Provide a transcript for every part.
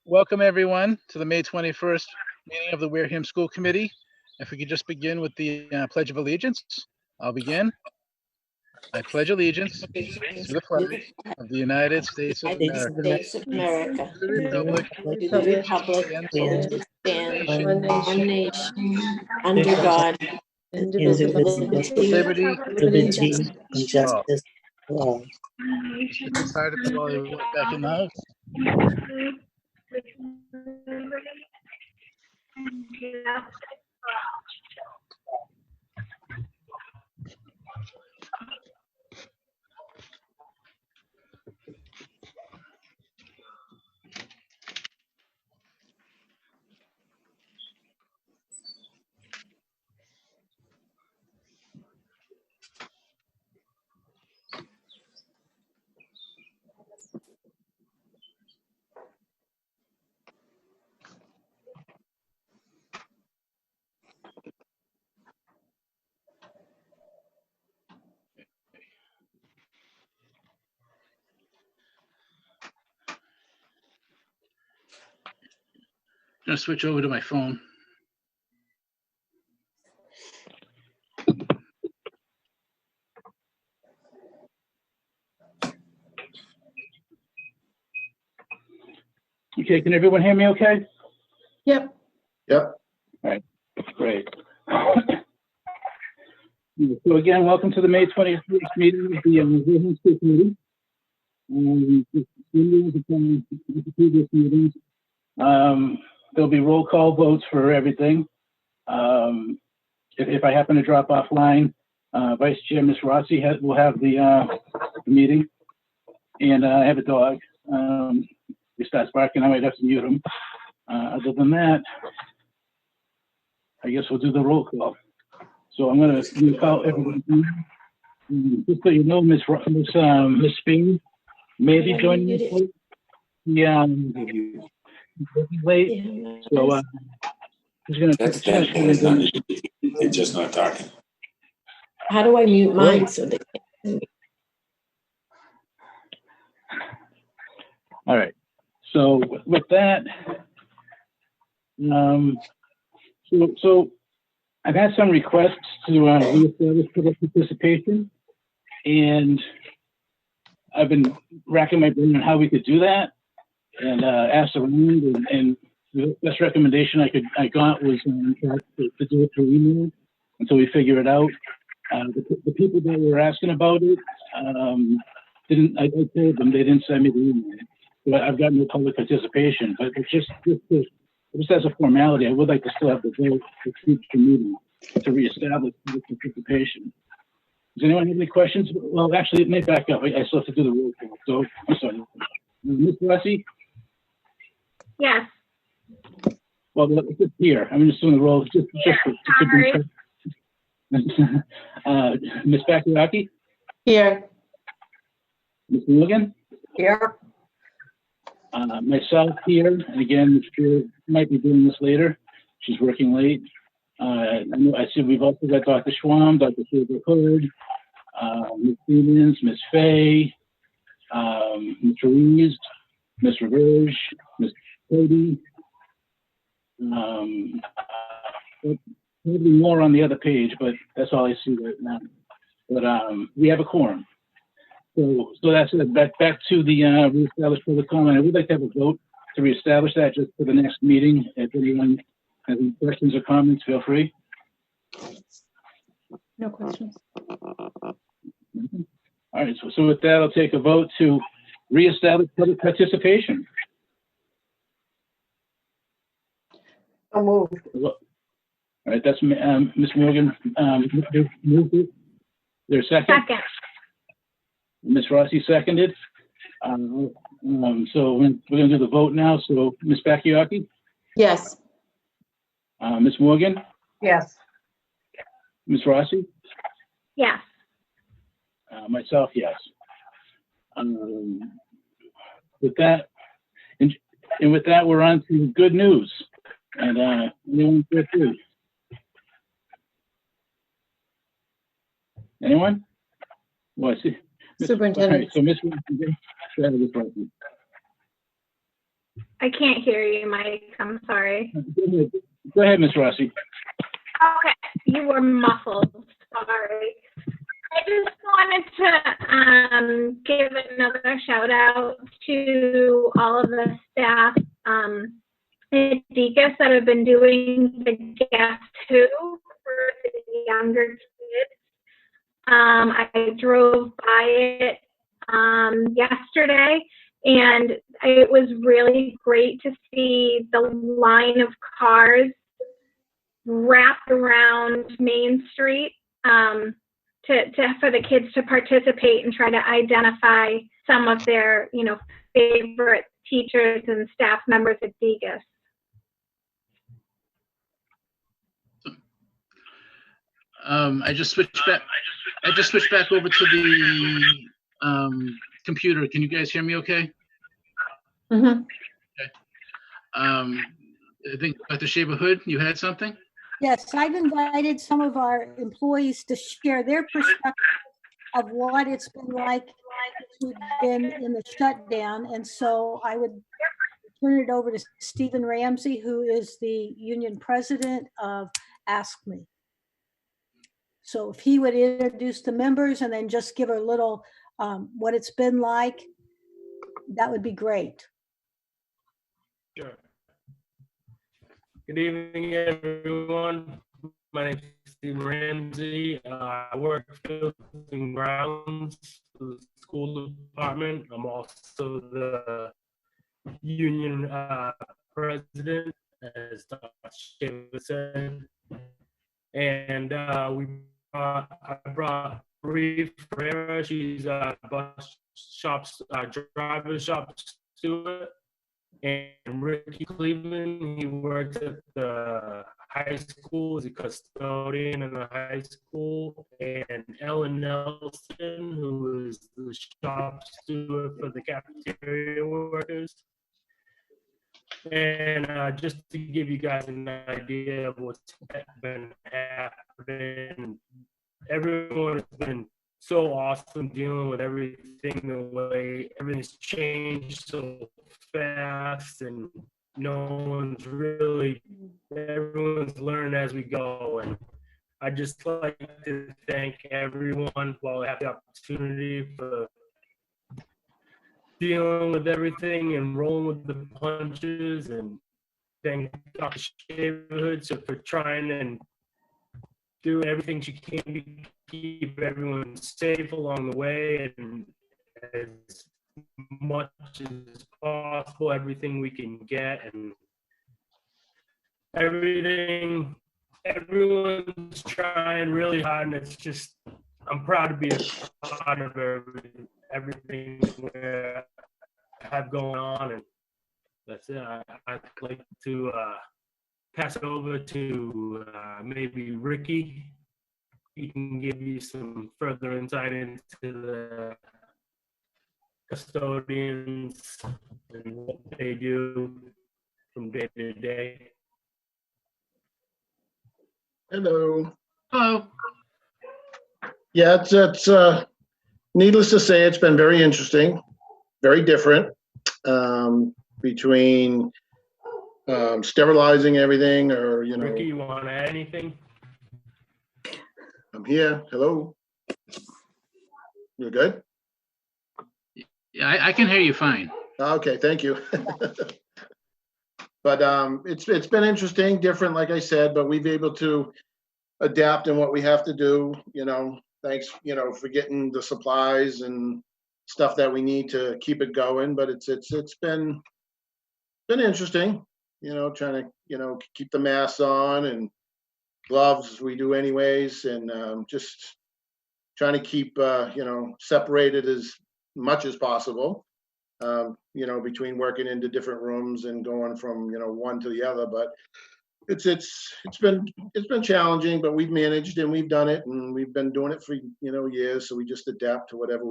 Welcome everyone to the May 21st meeting of the Wareham School Committee. If we could just begin with the Pledge of Allegiance. I'll begin. I pledge allegiance to the flag of the United States of United America, States of America, to the republic to the republic and for one which it stands, nation, one nation, under God, indivisible, with liberty, liberty, and for all. justice for all. Just decided to while we went back in the house. I'm gonna switch over to my phone. Okay, can everyone hear me okay? Yep. All right, great. So again, welcome to the May 21st meeting of the Wareham School Committee. The previous meetings, there'll be roll call votes for everything. If I happen to drop offline, Vice Chair Ms. Rossi will have the meeting. And I have a dog. He starts barking, I might have to mute him. Other than that, I guess we'll do the roll call. So I'm going to call everyone. Just so you know, Miss Spain may be joining us late. Yeah, late. So he's going to. That's Ben. They're just not talking. How do I mute mine so that? All right. So with that, so I've had some requests to reestablish public participation, and I've been racking my brain on how we could do that, and asked around, and the best recommendation I got was to do it through email until we figure it out. The people that were asking about it didn't. I told them they didn't send me the email. But I've got no public participation, but it's just as a formality, I would like to still have the vote for future meeting to reestablish public participation. Does anyone have any questions? Well, actually, it may back up. I still have to do the roll call. So I'm sorry. Ms. Rossi? Yes. Well, it's just here. I'm just doing the roll. Just to be Ms. Bakayaki? Here. Ms. Milligan? Here. Myself here, and again, she might be doing this later. She's working late. I see we've also got Dr. Schwam, Dr. Silver Hood, Ms. Stevens, Ms. Fay, Ms. Ruiz, Ms. Reverge, Ms. Cody. Maybe more on the other page, but that's all I see right now. But we have a quorum. So that's it. Back to the reestablished public comment. I would like to have a vote to reestablish that just for the next meeting. If anyone has any questions or comments, feel free. No questions. All right. So with that, I'll take a vote to reestablish public participation. I'll move. All right. That's Ms. Morgan. Moved it. There's a second. Second. Ms. Rossi seconded. So we're going to do the vote now. So Ms. Bakayaki, Yes. Ms. Morgan, Yes. Ms. Rossi, Yes. Myself, yes. With that, and with that, we're on to good news. And anyone care to? Anyone? Well, I see. Superintendent. All right, so Ms. I can't hear you, Mike. I'm sorry. Go ahead, Ms. Rossi. Okay, you were muffled. Sorry. I just wanted to give another shout out to all of the staff at DECUS that have been doing the Guess Who for the younger kids. I drove by it yesterday, and it was really great to see the line of cars wrapped around Main Street for the kids to participate and try to identify some of their, favorite teachers and staff members at DECUS. I just switched back over to the computer. Can you guys hear me okay? Mhm. I think Dr. Shaver Hood, you had something? Yes, I've invited some of our employees to share their perspective of what it's been like since we've been in the shutdown. And so I would turn it over to Stephen Ramsey, who is the union president of Ask Me. So if he would introduce the members and then just give a little what it's been like, that would be great. Sure. Good evening, everyone. My name is Steve Ramsey. I work Fields and Grounds for the school department. I'm also the union president, as Dr. Shaver said. And I brought Bree Ferreira. She's a bus driver shop steward. And Ricky Cleveland, he works at the high school as a custodian in the high school. And Ellen Nelson, who is the shop steward for the cafeteria workers. And just to give you guys an idea of what's been happening, everyone has been so awesome dealing with everything, the way everything's changed so fast, and everyone's learning as we go. And I just like to thank everyone while I have the opportunity for dealing with everything and rolling with the punches, and thank Dr. Shaverhood for trying and doing everything she can to keep everyone safe along the way, and as much as possible, everything we can get, and everyone's trying really hard, and it's just, I'm proud to be a part of everything I have going on, and that's it. I'd like to pass it over to maybe Ricky. He can give you some further insight into the custodians and what they do from day to day. Hello. Hello. Yeah, it's needless to say, it's been very interesting, very different between sterilizing everything, or Ricky, you want to add anything? I'm here. Hello. You're good? Yeah, I can hear you fine. Okay, thank you. But it's been interesting, different, like I said, but we've been able to adapt in what we have to do, thanks, for getting the supplies and stuff that we need to keep it going. But it's been interesting, trying to, keep the masks on and gloves we do anyways, and just trying to keep, separated as much as possible, between working into different rooms and going from, one to the other. But it's been challenging, but we've managed and we've done it, and we've been doing it for, years. So we just adapt to whatever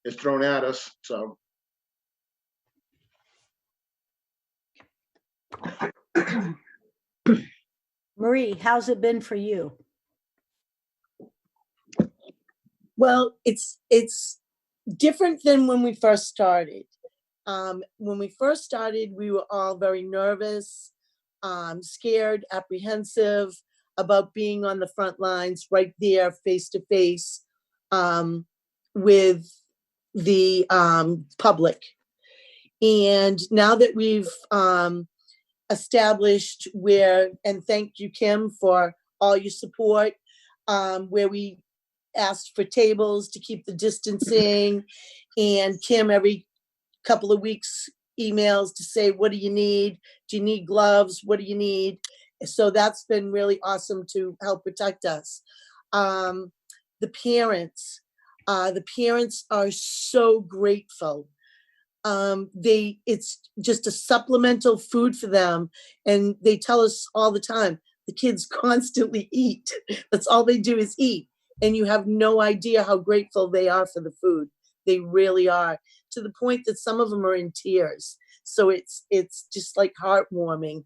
is thrown at us. So. Marie, how's it been for you? Well, it's different than when we first started. When we first started, we were all very nervous, scared, apprehensive about being on the front lines right there face to face with the public. And now that we've established and thank you, Kim, for all your support, where we asked for tables to keep the distancing, and Kim every couple of weeks emails to say, what do you need? Do you need gloves? What do you need? So that's been really awesome to help protect us. The parents are so grateful. It's just a supplemental food for them. And they tell us all the time, the kids constantly eat. That's all they do is eat. And you have no idea how grateful they are for the food. They really are, to the point that some of them are in tears. So it's just like heartwarming.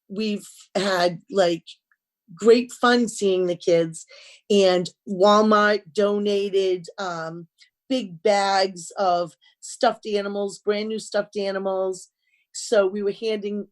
We've had like great fun seeing the kids, and Walmart donated big bags of stuffed animals, brand new stuffed animals. So we were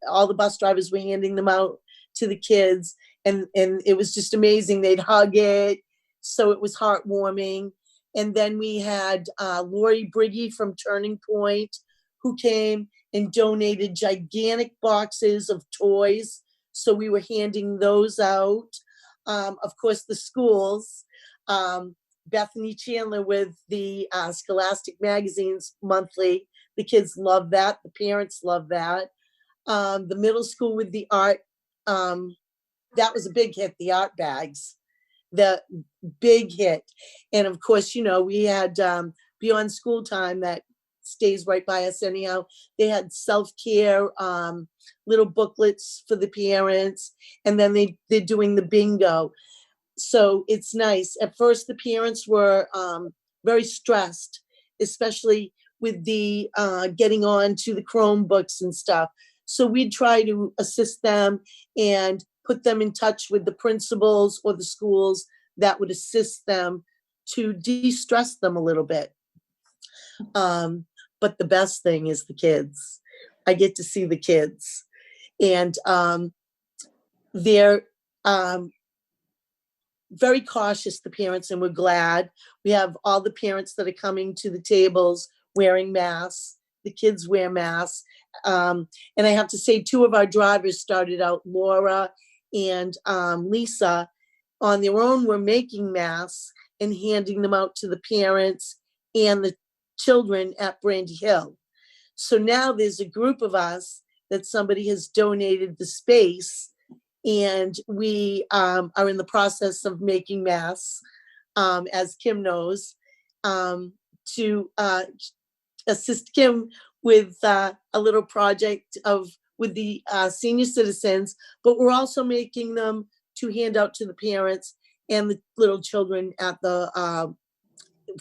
all the bus drivers were handing them out to the kids, and it was just amazing. They'd hug it. So it was heartwarming. And then we had Lori Briggy from Turning Point, who came and donated gigantic boxes of toys. So we were handing those out. Of course, the schools, Bethany Chandler with the Scholastic Magazines monthly. The kids love that. The parents love that. The middle school with the art, that was a big hit, the art bags, the big hit. And of course, we had Beyond School Time that stays right by us anyhow. They had self-care, little booklets for the parents, and then they're doing the bingo. So it's nice. At first, the parents were very stressed, especially with the getting on to the Chromebooks and stuff. So we'd try to assist them and put them in touch with the principals or the schools that would assist them to de-stress them a little bit. But the best thing is the kids. I get to see the kids, and they're very cautious, the parents, and we're glad. We have all the parents that are coming to the tables wearing masks. The kids wear masks. And I have to say, two of our drivers started out, Laura and Lisa, on their own were making masks and handing them out to the parents and the children at Brandy Hill. So now there's a group of us that somebody has donated the space, and we are in the process of making masks, as Kim knows, to assist Kim with a little project with the senior citizens, but we're also making them to hand out to the parents and the little children at the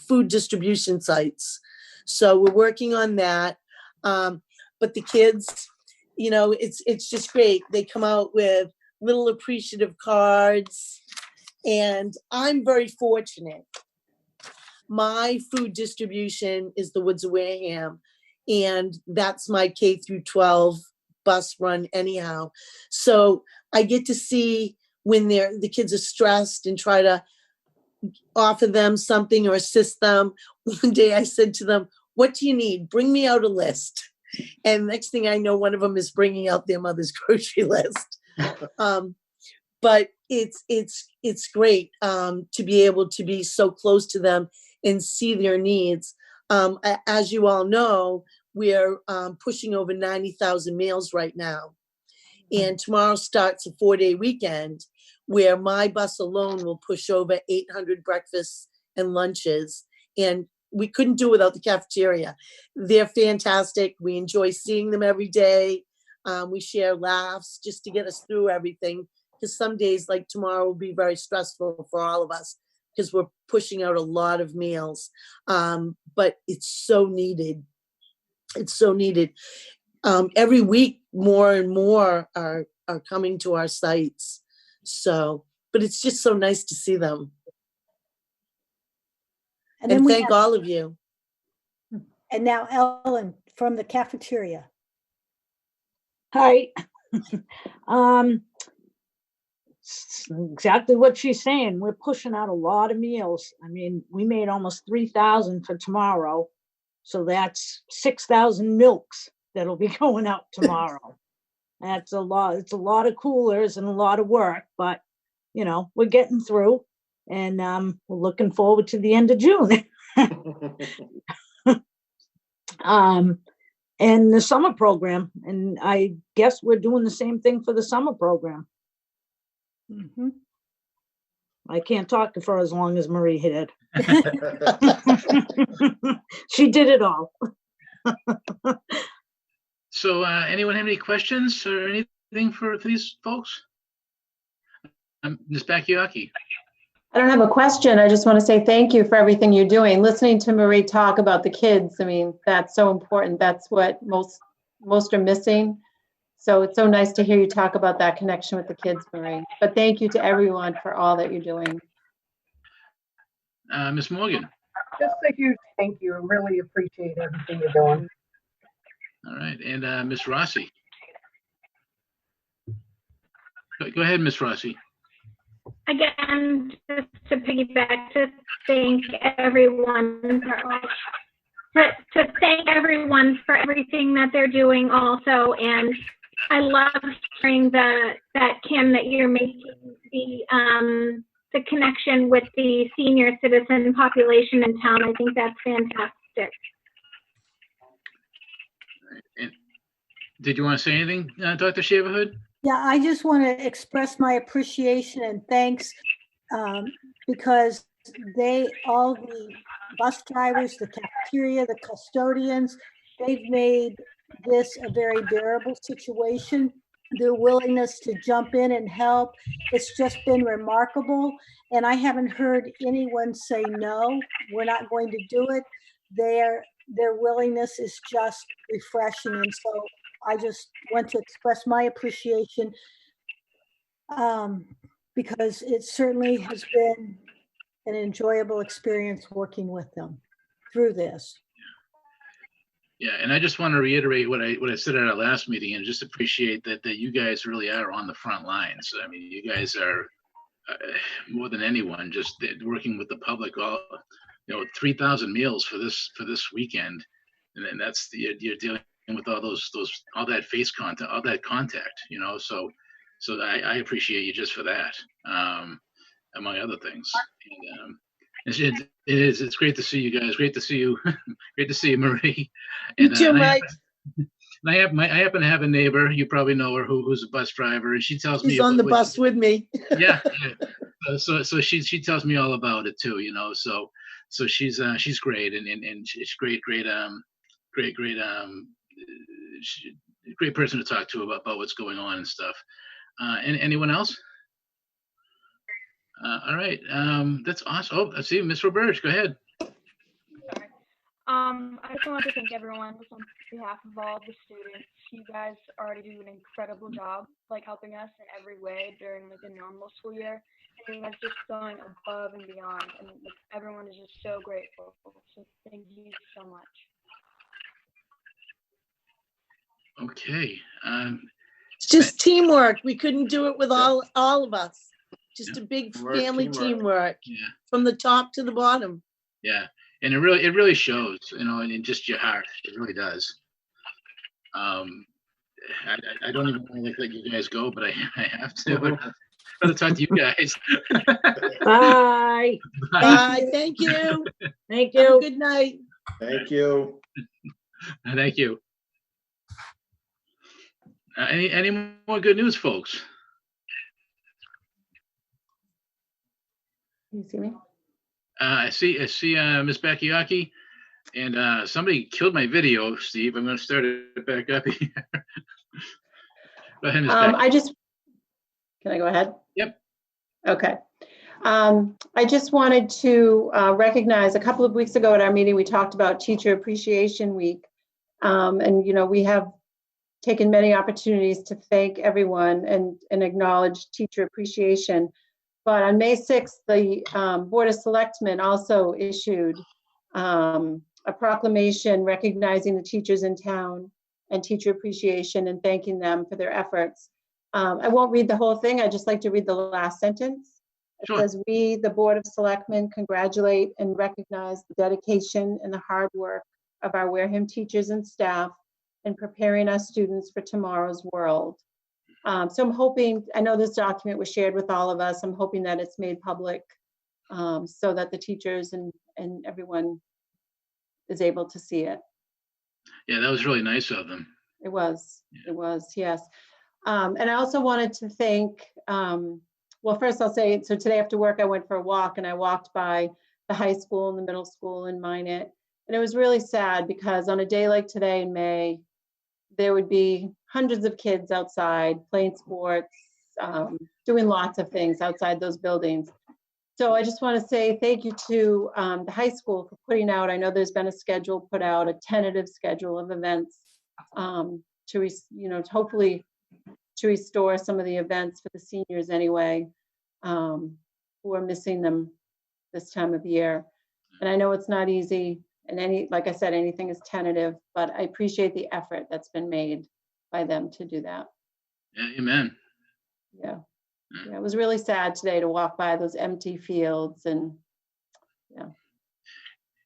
food distribution sites. So we're working on that. But the kids, it's just great. They come out with little appreciative cards, and I'm very fortunate. My food distribution is the Woods of Wareham, and that's my K through 12 bus run anyhow. So I get to see when the kids are stressed and try to offer them something or assist them. One day I said to them, "What do you need? Bring me out a list." And next thing I know, one of them is bringing out their mother's grocery list. But it's great to be able to be so close to them and see their needs. As you all know, we're pushing over 90,000 meals right now. And tomorrow starts a 4-day weekend where my bus alone will push over 800 breakfasts and lunches. And we couldn't do without the cafeteria. They're fantastic. We enjoy seeing them every day. We share laughs just to get us through everything. Because some days like tomorrow will be very stressful for all of us because we're pushing out a lot of meals. But it's so needed. It's so needed. Every week, more and more are coming to our sites. So, but it's just so nice to see them. And then we thank have, all of you. And now Ellen from the cafeteria. Hi. Exactly what she's saying. We're pushing out a lot of meals. I mean, we made almost 3,000 for tomorrow. So that's 6,000 milks that'll be going out tomorrow. That's a lot. It's a lot of coolers and a lot of work, but you know, we're getting through, and we're looking forward to the end of June. And the summer program, and I guess we're doing the same thing for the summer program. Mhm. I can't talk to her as long as Marie did. She did it all. So, anyone have any questions or anything for these folks? Ms. Bakayaki. I don't have a question. I just want to say thank you for everything you're doing. Listening to Marie talk about the kids, I mean, that's so important. That's what most are missing. So it's so nice to hear you talk about that connection with the kids, Marie. But thank you to everyone for all that you're doing. Ms. Morgan. Just a huge thank you. I really appreciate everything you're doing. All right, and Ms. Rossi. Go ahead, Ms. Rossi. Again, just to piggyback, to thank everyone to thank everyone for everything that they're doing also. And I love hearing that Kim, that you're making the connection with the senior citizen population in town. I think that's fantastic. And did you want to say anything, Dr. Shaverhood? Yeah, I just want to express my appreciation and thanks because all the bus drivers, the cafeteria, the custodians, they've made this a very bearable situation. Their willingness to jump in and help, it's just been remarkable. And I haven't heard anyone say, no, we're not going to do it. Their willingness is just refreshing. And so I just want to express my appreciation because it certainly has been an enjoyable experience working with them through this. Yeah, and I just want to reiterate what I said at our last meeting, and just appreciate that you guys really are on the front lines. I mean, you guys are more than anyone just working with the public. All 3,000 meals for this weekend, and then that's you're dealing with all that face contact, all that contact. So I appreciate you just for that, among other things. And, it's great to see you guys. Great to see you. Great to see you, Marie. You too, Mike. I happen to have a neighbor. You probably know her, who's a bus driver, and she tells me She's on the bus with me. Yeah. So she tells me all about it too. So she's great, and she's great person to talk to about what's going on and stuff. And anyone else? All right, that's awesome. Oh, I see Miss Roberge. Go ahead. Sorry. I just wanted to thank everyone just on behalf of all the students. You guys already do an incredible job, helping us in every way during the normal school year. And you guys just going above and beyond, and everyone is just so grateful. So thank you so much. Okay. It's just teamwork. We couldn't do it with all of us. Just a big family teamwork. Yeah. From the top to the bottom. Yeah, and it really shows, and in just your heart, it really does. I don't even want to let you guys go, but I have to. I'd rather talk to you guys. Bye. Bye. Thank you. Thank Have you. a good night. Thank you. Thank you. Any more good news, folks? Can you see me? I see Miss Bakayaki, and somebody killed my video, Steve. I'm going to start it back up here. Go ahead, Miss Bakayaki. Can I go ahead? Yep. Okay. I just wanted to recognize, a couple of weeks ago at our meeting, we talked about Teacher Appreciation Week. And we have taken many opportunities to thank everyone and acknowledge teacher appreciation. But on May 6th, the Board of Selectmen also issued a proclamation recognizing the teachers in town and teacher appreciation and thanking them for their efforts. I won't read the whole thing. I'd just like to read the last sentence. It Sure. says, "We, the Board of Selectmen, congratulate and recognize the dedication and the hard work of our Wareham teachers and staff in preparing our students for tomorrow's world." So I'm hoping, I know this document was shared with all of us. I'm hoping that it's made public so that the teachers and everyone is able to see it. Yeah, that was really nice of them. It was, yes. And I also wanted to thank, well, first I'll say, so today after work, I went for a walk and I walked by the high school and the middle school in Minot. And it was really sad because on a day like today in May, there would be hundreds of kids outside playing sports, doing lots of things outside those buildings. So I just want to say thank you to the high school for putting out, I know there's been a schedule put out, a tentative schedule of events to, hopefully to restore some of the events for the seniors anyway, who are missing them this time of year. And I know it's not easy, and like I said, anything is tentative, but I appreciate the effort that's been made by them to do that. Yeah, amen. Yeah. Yeah, it was really sad today to walk by those empty fields and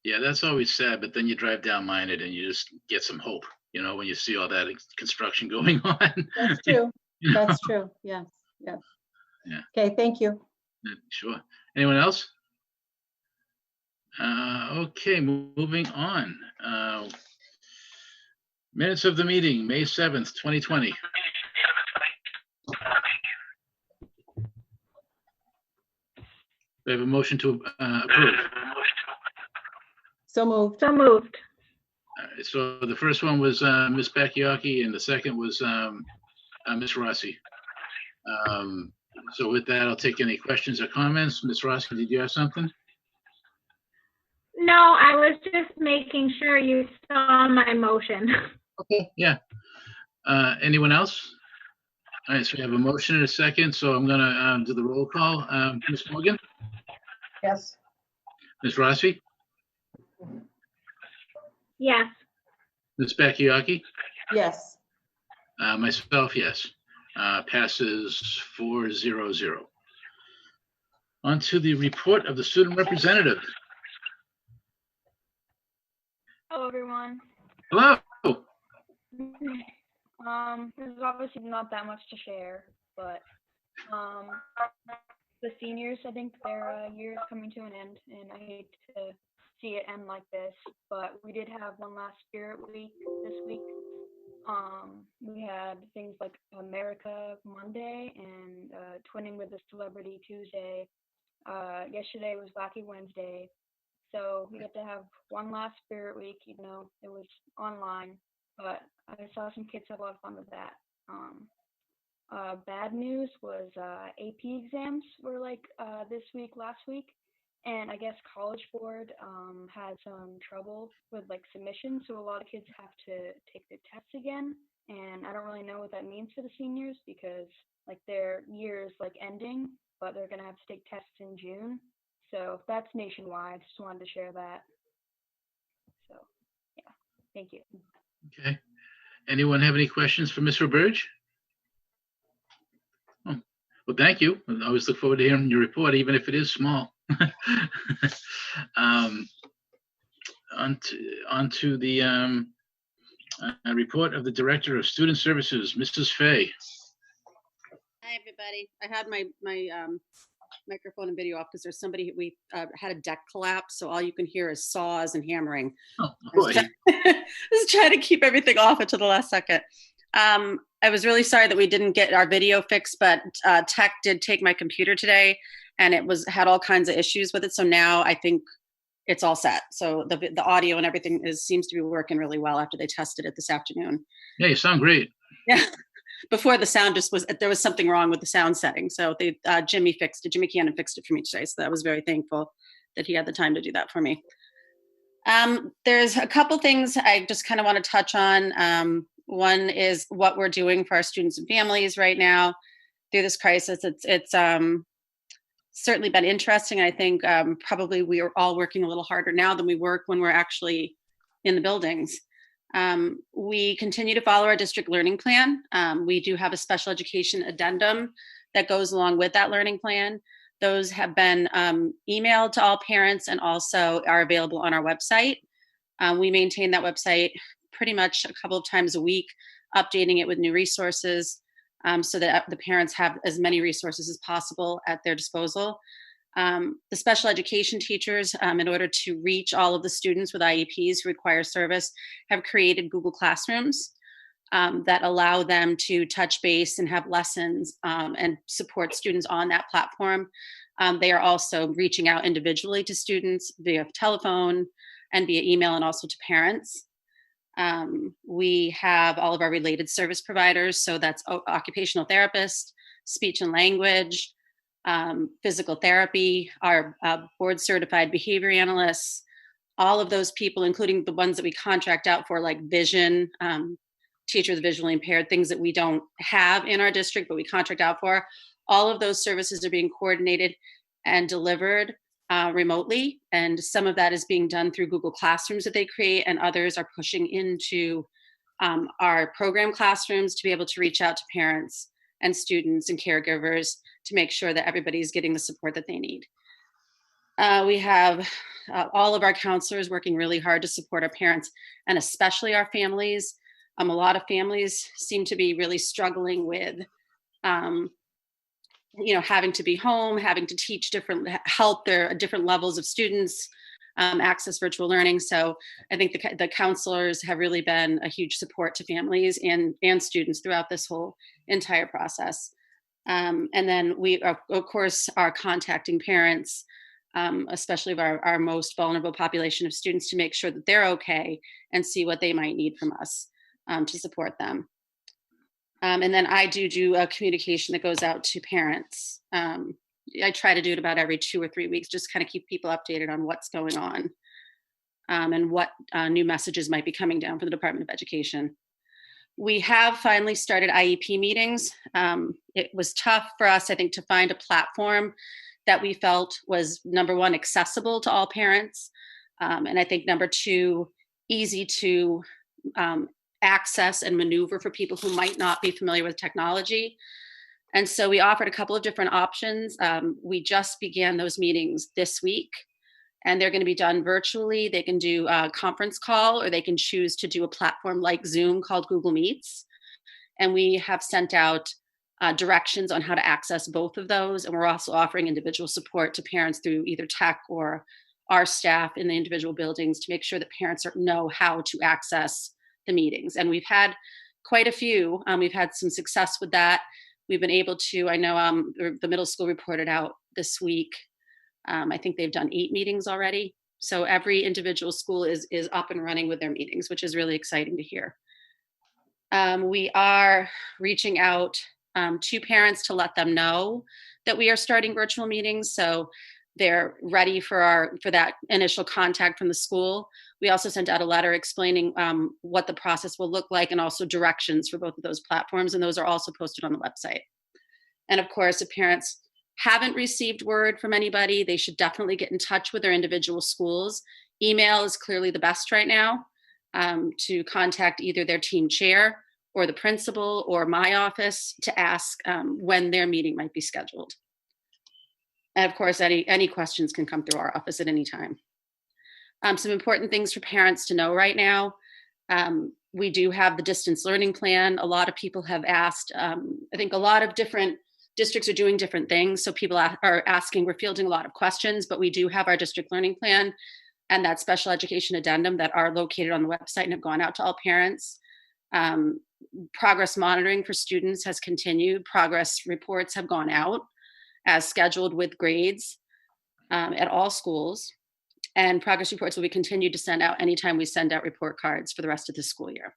Yeah, that's always sad, but then you drive down Minot and you just get some hope, when you see all that construction going on. That's true. That's true. Yes. Yes. Yeah. Okay. Thank you. Sure. Anyone else? Okay, moving on. Minutes of the meeting, May 7th, 2020. We have a motion to approve. So moved. So moved. All right, so the first one was Ms. Bakayaki and the second was Ms. Rossi. So with that, I'll take any questions or comments. Ms. Rossi, did you have something? No, I was just making sure you saw my motion. Okay. Yeah. Anyone else? All right, so we have a motion and a second, so I'm gonna do the roll call. Ms. Morgan? Yes. Ms. Rossi? Yes. Ms. Bakayaki? Yes. Myself, yes. Passes 4-0-0. On to the report of the student representative. Hello, everyone. Hello. There's obviously not that much to share, but the seniors, I think their year is coming to an end, and I hate to see it end like this, but we did have one last Spirit Week this week. We had things like America Monday and Twinning with a Celebrity Tuesday. Yesterday was Wacky Wednesday. So we get to have one last Spirit Week, it was online, but I saw some kids have a lot of fun with that. Bad news was AP exams were this week, last week, and I guess College Board had some trouble with submissions, so a lot of kids have to take their tests again, and I don't really know what that means for the seniors because their year is ending, but they're gonna have to take tests in June. So that's nationwide. Just wanted to share that. So, yeah, thank you. Okay. Anyone have any questions for Ms. Roberge? Oh, well, thank you. I always look forward to hearing your report, even if it is small. On to the report of the Director of Student Services, Mrs. Fay. Hi, everybody. I had my microphone and video off because there's somebody, we had a deck collapse, so all you can hear is saws and hammering. Oh, boy. Just trying to keep everything off until the last second. I was really sorry that we didn't get our video fixed, but tech did take my computer today, and it had all kinds of issues with it. So now I think it's all set. So the audio and everything seems to be working really well after they tested it this afternoon. Yeah, you sound great. Yeah. Before the sound there was something wrong with the sound setting. So Jimmy Cannon fixed it for me today. So I was very thankful that he had the time to do that for me. There's a couple things I just kind of want to touch on. One is what we're doing for our students and families right now through this crisis. It's certainly been interesting. I think probably we are all working a little harder now than we work when we're actually in the buildings. We continue to follow our district learning plan. We do have a special education addendum that goes along with that learning plan. Those have been emailed to all parents and also are available on our website. We maintain that website pretty much a couple of times a week, updating it with new resources so that the parents have as many resources as possible at their disposal. The special education teachers, in order to reach all of the students with IEPs who require service, have created Google Classrooms that allow them to touch base and have lessons and support students on that platform. They are also reaching out individually to students via telephone and via email, and also to parents. We have all of our related service providers, so that's occupational therapists, speech and language, physical therapy, our board certified behavior analysts, all of those people, including the ones that we contract out for, like vision, teachers visually impaired, things that we don't have in our district, but we contract out for. All of those services are being coordinated and delivered remotely. And some of that is being done through Google Classrooms that they create, and others are pushing into our program classrooms to be able to reach out to parents and students and caregivers to make sure that everybody's getting the support that they need. We have all of our counselors working really hard to support our parents and especially our families. A lot of families seem to be really struggling with, having to be home, having to teach help their different levels of students, access virtual learning. So I think the counselors have really been a huge support to families and students throughout this whole entire process. And then we, of course, are contacting parents, especially of our most vulnerable population of students, to make sure that they're okay and see what they might need from us to support them. And then I do a communication that goes out to parents. I try to do it about every 2 or 3 weeks, just kind of keep people updated on what's going on and what new messages might be coming down from the Department of Education. We have finally started IEP meetings. It was tough for us, I think, to find a platform that we felt was, number one, accessible to all parents. And I think number two, easy to access and maneuver for people who might not be familiar with technology. And so we offered a couple of different options. We just began those meetings this week, and they're going to be done virtually. They can do a conference call, or they can choose to do a platform like Zoom called Google Meets. And we have sent out directions on how to access both of those. And we're also offering individual support to parents through either tech or our staff in the individual buildings to make sure that parents know how to access the meetings. And we've had quite a few. We've had some success with that. We've been able to, I know the middle school reported out this week. I think they've done 8 meetings already. So every individual school is up and running with their meetings, which is really exciting to hear. We are reaching out to parents to let them know that we are starting virtual meetings, so they're ready for that initial contact from the school. We also sent out a letter explaining what the process will look like, and also directions for both of those platforms, and those are also posted on the website. And of course, if parents haven't received word from anybody, they should definitely get in touch with their individual schools. Email is clearly the best right now to contact either their team chair or the principal or my office to ask when their meeting might be scheduled. And of course, any questions can come through our office at any time. Some important things for parents to know right now. We do have the distance learning plan. A lot of people have asked. I think a lot of different districts are doing different things. So people are asking, we're fielding a lot of questions, but we do have our district learning plan and that special education addendum that are located on the website and have gone out to all parents. Progress monitoring for students has continued. Progress reports have gone out as scheduled with grades at all schools. And progress reports will be continued to send out anytime we send out report cards for the rest of the school year.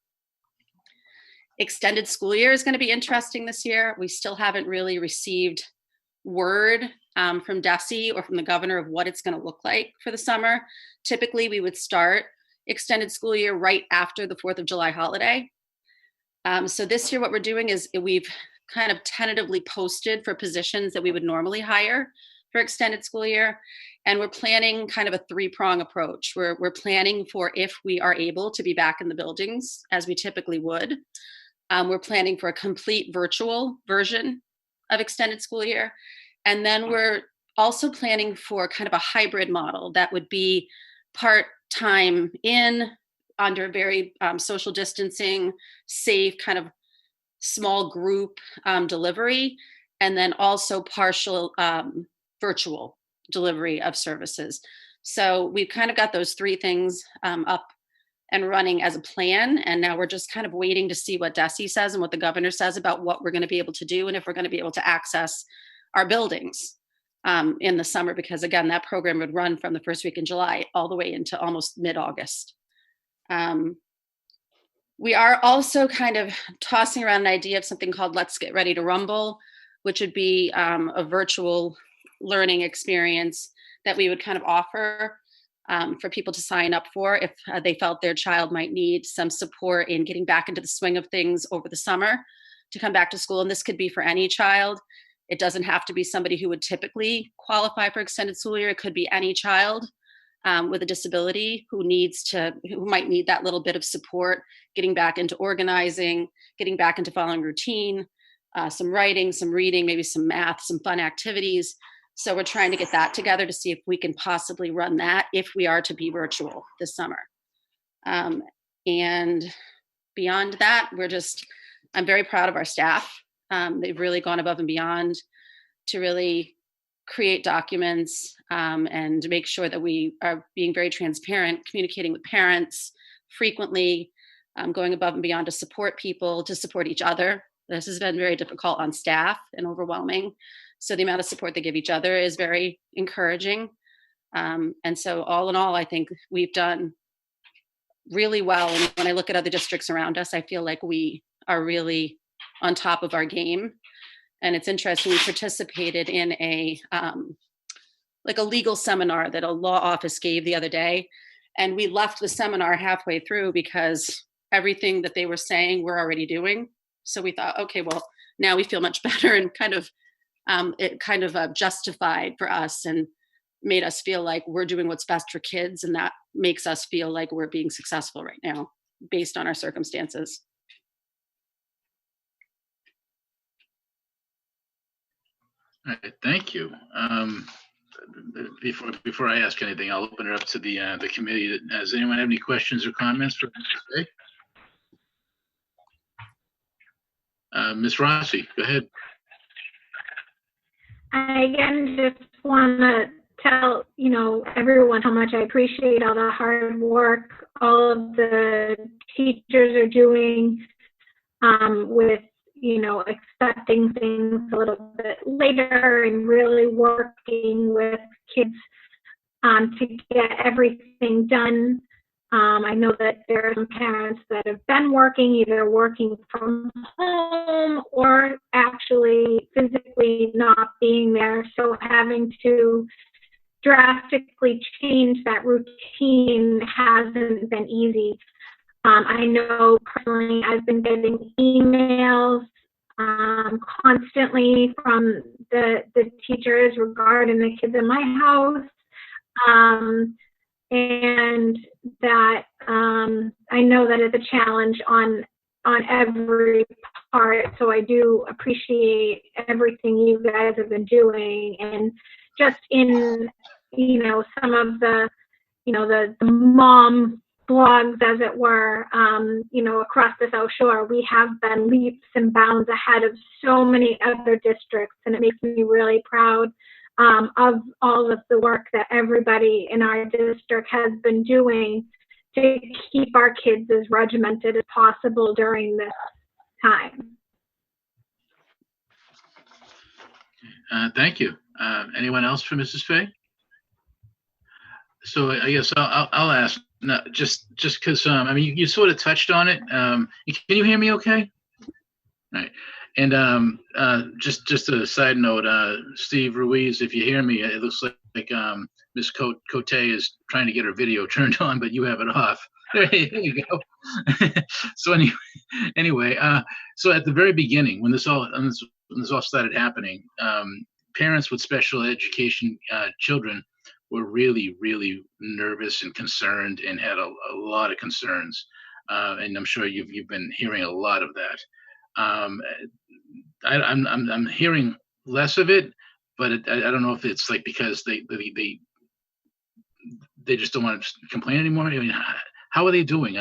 Extended school year is going to be interesting this year. We still haven't really received word from DESE or from the governor of what it's going to look like for the summer. Typically, we would start extended school year right after the 4th of July holiday. So this year, what we're doing is we've kind of tentatively posted for positions that we would normally hire for extended school year. And we're planning kind of a three-prong approach. We're planning for if we are able to be back in the buildings as we typically would. We're planning for a complete virtual version of extended school year. And then we're also planning for kind of a hybrid model that would be part-time under very social distancing, safe kind of small group delivery, and then also partial virtual delivery of services. So we've kind of got those three things up and running as a plan. And now we're just kind of waiting to see what DESE says and what the governor says about what we're going to be able to do and if we're going to be able to access our buildings in the summer, because again, that program would run from the first week in July all the way into almost mid-August. We are also kind of tossing around an idea of something called Let's Get Ready to Rumble, which would be a virtual learning experience that we would kind of offer for people to sign up for if they felt their child might need some support in getting back into the swing of things over the summer to come back to school. And this could be for any child. It doesn't have to be somebody who would typically qualify for extended school year. It could be any child with a disability who might need that little bit of support, getting back into organizing, getting back into following routine, some writing, some reading, maybe some math, some fun activities. So we're trying to get that together to see if we can possibly run that if we are to be virtual this summer. And beyond that, I'm very proud of our staff. They've really gone above and beyond to really create documents and make sure that we are being very transparent, communicating with parents frequently, going above and beyond to support people, to support each other. This has been very difficult on staff and overwhelming. So the amount of support they give each other is very encouraging. And so all in all, I think we've done really well. And when I look at other districts around us, I feel like we are really on top of our game. And it's interesting, we participated in a legal seminar that a law office gave the other day. And we left the seminar halfway through because everything that they were saying we're already doing. So we thought, okay, well, now we feel much better, and it kind of justified for us and made us feel like we're doing what's best for kids. And that makes us feel like we're being successful right now based on our circumstances. All right, thank you. Before I ask anything, I'll open it up to the committee. Does anyone have any questions or comments for Ms. Fay? Ms. Rossi, go ahead. I again just want to tell everyone how much I appreciate all the hard work all of the teachers are doing with accepting things a little bit later and really working with kids to get everything done. I know that there are some parents that have been either working from home or actually physically not being there. So having to drastically change that routine hasn't been easy. I know personally I've been getting emails constantly from the teachers regarding the kids in my house. And that I know that it's a challenge on every part. So I do appreciate everything you guys have been doing, and just in some of the the mom blogs, as it were, across the South Shore, we have been leaps and bounds ahead of so many other districts, and it makes me really proud of all of the work that everybody in our district has been doing to keep our kids as regimented as possible during this time. Thank you. Anyone else for Mrs. Fay? So I guess I'll ask, just because you sort of touched on it. Can you hear me okay? All right. And just a side note, Steve Ruiz, if you hear me, it looks like Ms. Cote is trying to get her video turned on, but you have it off. There you go. So anyway, so at the very beginning, when this all started happening, parents with special education children were really, really nervous and concerned and had a lot of concerns. And I'm sure you've been hearing a lot of that. I'm hearing less of it, but I don't know if it's like because they just don't want to complain anymore. I mean, how are they doing?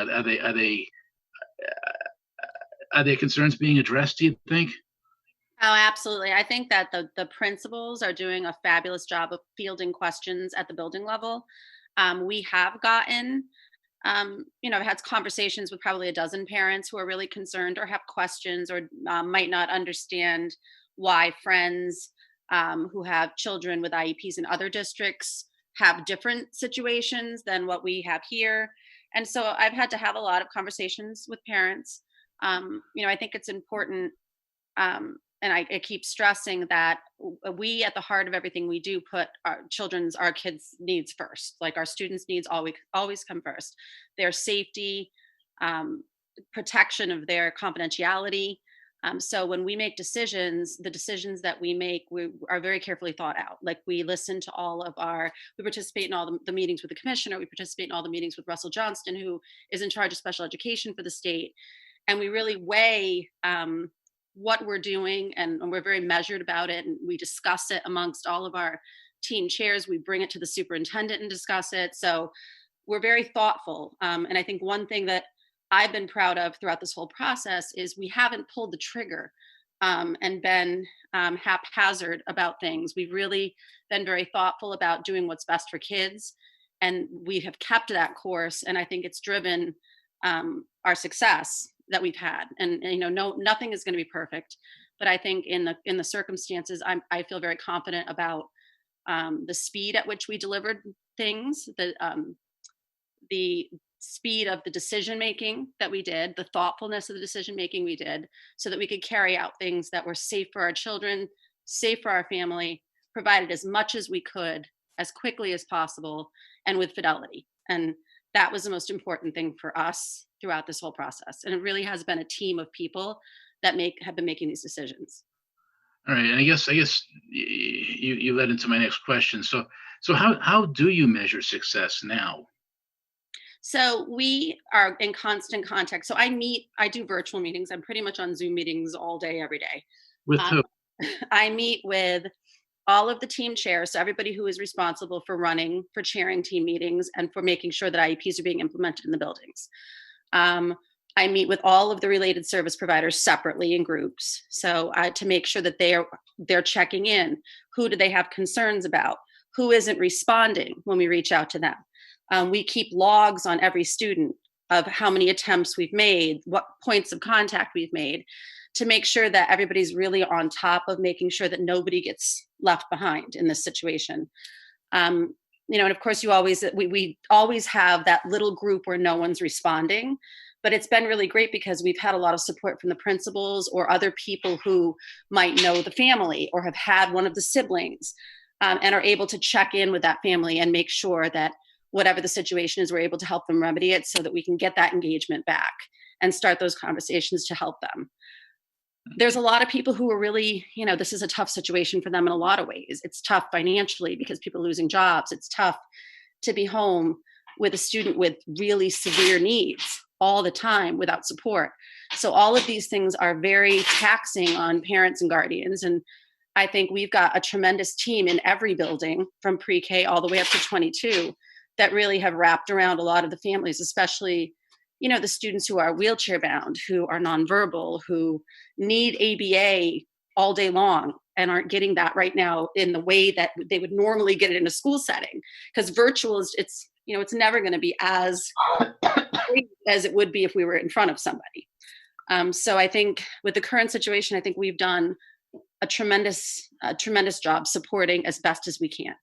Are their concerns being addressed, do you think? Oh, absolutely. I think that the principals are doing a fabulous job of fielding questions at the building level. We have gotten, I've had conversations with probably a dozen parents who are really concerned or have questions or might not understand why friends who have children with IEPs in other districts have different situations than what we have here. And so I've had to have a lot of conversations with parents. I think it's important, and I keep stressing that we, at the heart of everything we do, put our kids' needs first. Like our students' needs always come first. Their safety, protection of their confidentiality. So when we make decisions, the decisions that we make are very carefully thought out. Like we listen to we participate in all the meetings with the commissioner. We participate in all the meetings with Russell Johnston, who is in charge of special education for the state. And we really weigh what we're doing, and we're very measured about it. And we discuss it amongst all of our team chairs. We bring it to the superintendent and discuss it. So we're very thoughtful. And I think one thing that I've been proud of throughout this whole process is we haven't pulled the trigger and been haphazard about things. We've really been very thoughtful about doing what's best for kids. And we have kept that course. And I think it's driven our success that we've had. And nothing is going to be perfect, but I think in the circumstances, I feel very confident about the speed at which we delivered things, the speed of the decision making that we did, the thoughtfulness of the decision making we did, so that we could carry out things that were safe for our children, safe for our family, provided as much as we could, as quickly as possible, and with fidelity. And that was the most important thing for us throughout this whole process. And it really has been a team of people that have been making these decisions. All right. And I guess you led into my next question. So how do you measure success now? So we are in constant contact. So I do virtual meetings. I'm pretty much on Zoom meetings all day, every day. With who? I meet with all of the team chairs, so everybody who is responsible for chairing team meetings and for making sure that IEPs are being implemented in the buildings. I meet with all of the related service providers separately in groups. So to make sure that they're checking in. Who do they have concerns about? Who isn't responding when we reach out to them? We keep logs on every student of how many attempts we've made, what points of contact we've made, to make sure that everybody's really on top of making sure that nobody gets left behind in this situation. And of course, we always have that little group where no one's responding, but it's been really great because we've had a lot of support from the principals or other people who might know the family or have had one of the siblings, and are able to check in with that family and make sure that whatever the situation is, we're able to help them remedy it so that we can get that engagement back and start those conversations to help them. There's a lot of people who are really, this is a tough situation for them in a lot of ways. It's tough financially because people are losing jobs. It's tough to be home with a student with really severe needs all the time without support. So all of these things are very taxing on parents and guardians. And I think we've got a tremendous team in every building from pre-K all the way up to 22 that really have wrapped around a lot of the families, especially the students who are wheelchair bound, who are nonverbal, who need ABA all day long and aren't getting that right now in the way that they would normally get it in a school setting. Because virtual it's never going to be as great as it would be if we were in front of somebody. So I think with the current situation, I think we've done a tremendous job supporting as best as we can.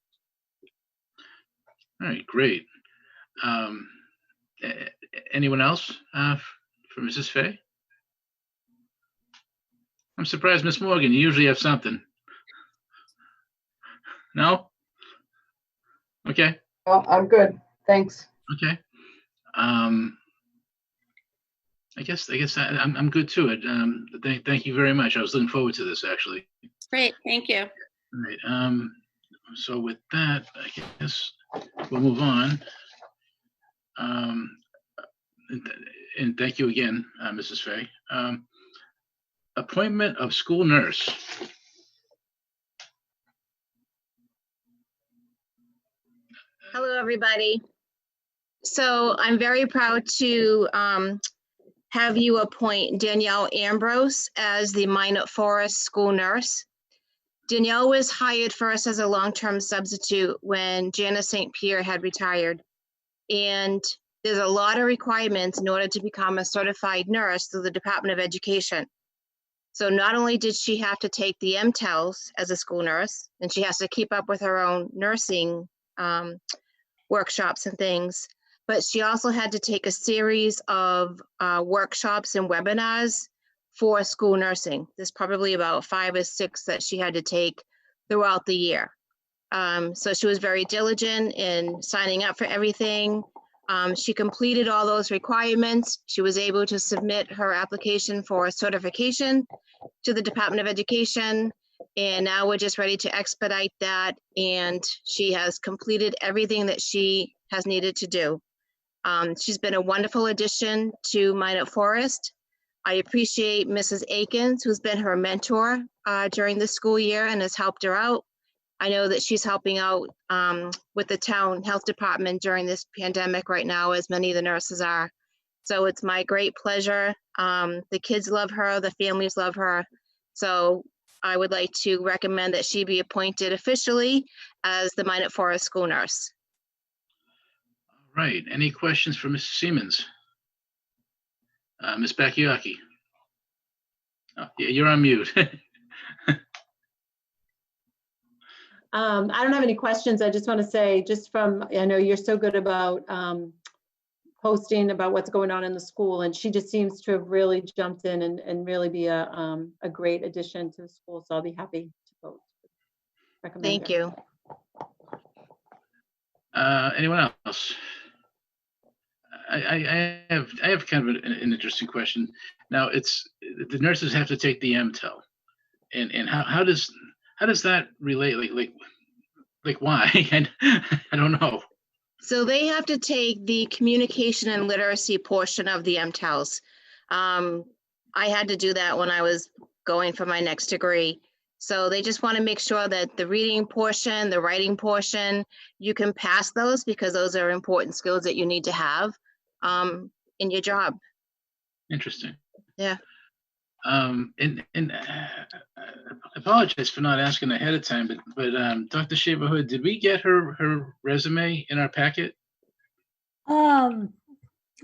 All right, great. Anyone else for Mrs. Fay? I'm surprised, Miss Morgan. You usually have something. No? Okay. Well, I'm good. Thanks. Okay. I guess I'm good too. Thank you very much. I was looking forward to this, actually. Great. Thank you. All right, so with that, I guess we'll move on. And thank you again, Mrs. Fay. Appointment of school nurse. Hello, everybody. So I'm very proud to have you appoint Danielle Ambrose as the Minot Forest school nurse. Danielle was hired first as a long-term substitute when Janice St. Pierre had retired. And there's a lot of requirements in order to become a certified nurse through the Department of Education. So not only did she have to take the MTELs as a school nurse, and she has to keep up with her own nursing workshops and things, but she also had to take a series of workshops and webinars for school nursing. There's probably about 5 or 6 that she had to take throughout the year. So she was very diligent in signing up for everything. She completed all those requirements. She was able to submit her application for certification to the Department of Education. And now we're just ready to expedite that. And she has completed everything that she has needed to do. She's been a wonderful addition to Minot Forest. I appreciate Mrs. Akins, who's been her mentor during the school year and has helped her out. I know that she's helping out with the town health department during this pandemic right now, as many of the nurses are. So it's my great pleasure. The kids love her, the families love her. So I would like to recommend that she be appointed officially as the Minot Forest school nurse. All right, any questions for Mrs. Siemens? Ms. Bakayaki? Oh, yeah, you're on mute. I don't have any questions. I just want to say, just from, I know you're so good about posting about what's going on in the school, and she just seems to have really jumped in and really be a great addition to the school. So I'll be happy to vote. Thank you. Anyone else? I have kind of an interesting question. Now, it's the nurses have to take the MTEL, and how does that relate? Like why? I don't know. So they have to take the communication and literacy portion of the MTELs. I had to do that when I was going for my next degree. So they just want to make sure that the reading portion, the writing portion, you can pass those because those are important skills that you need to have in your job. Interesting. Yeah. And I apologize for not asking ahead of time, but Dr. Shaver-Hood, did we get her resume in our packet? I'm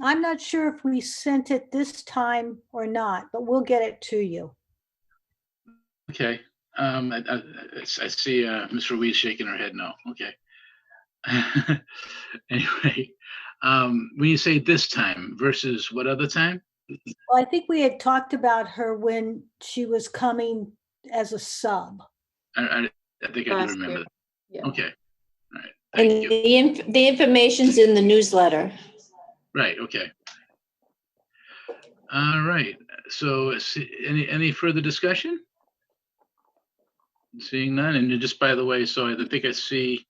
not sure if we sent it this time or not, but we'll get it to you. Okay. I see Ms. Ruiz shaking her head no. Okay. Anyway, when you say this time versus what other time? Well, I think we had talked about her when she was coming as a sub. I think I do remember that. Yeah. Okay. All right. And Thank you. the information's in the newsletter. Right. Okay. All right. So any further discussion? Seeing none. And just by the way, so I think I see,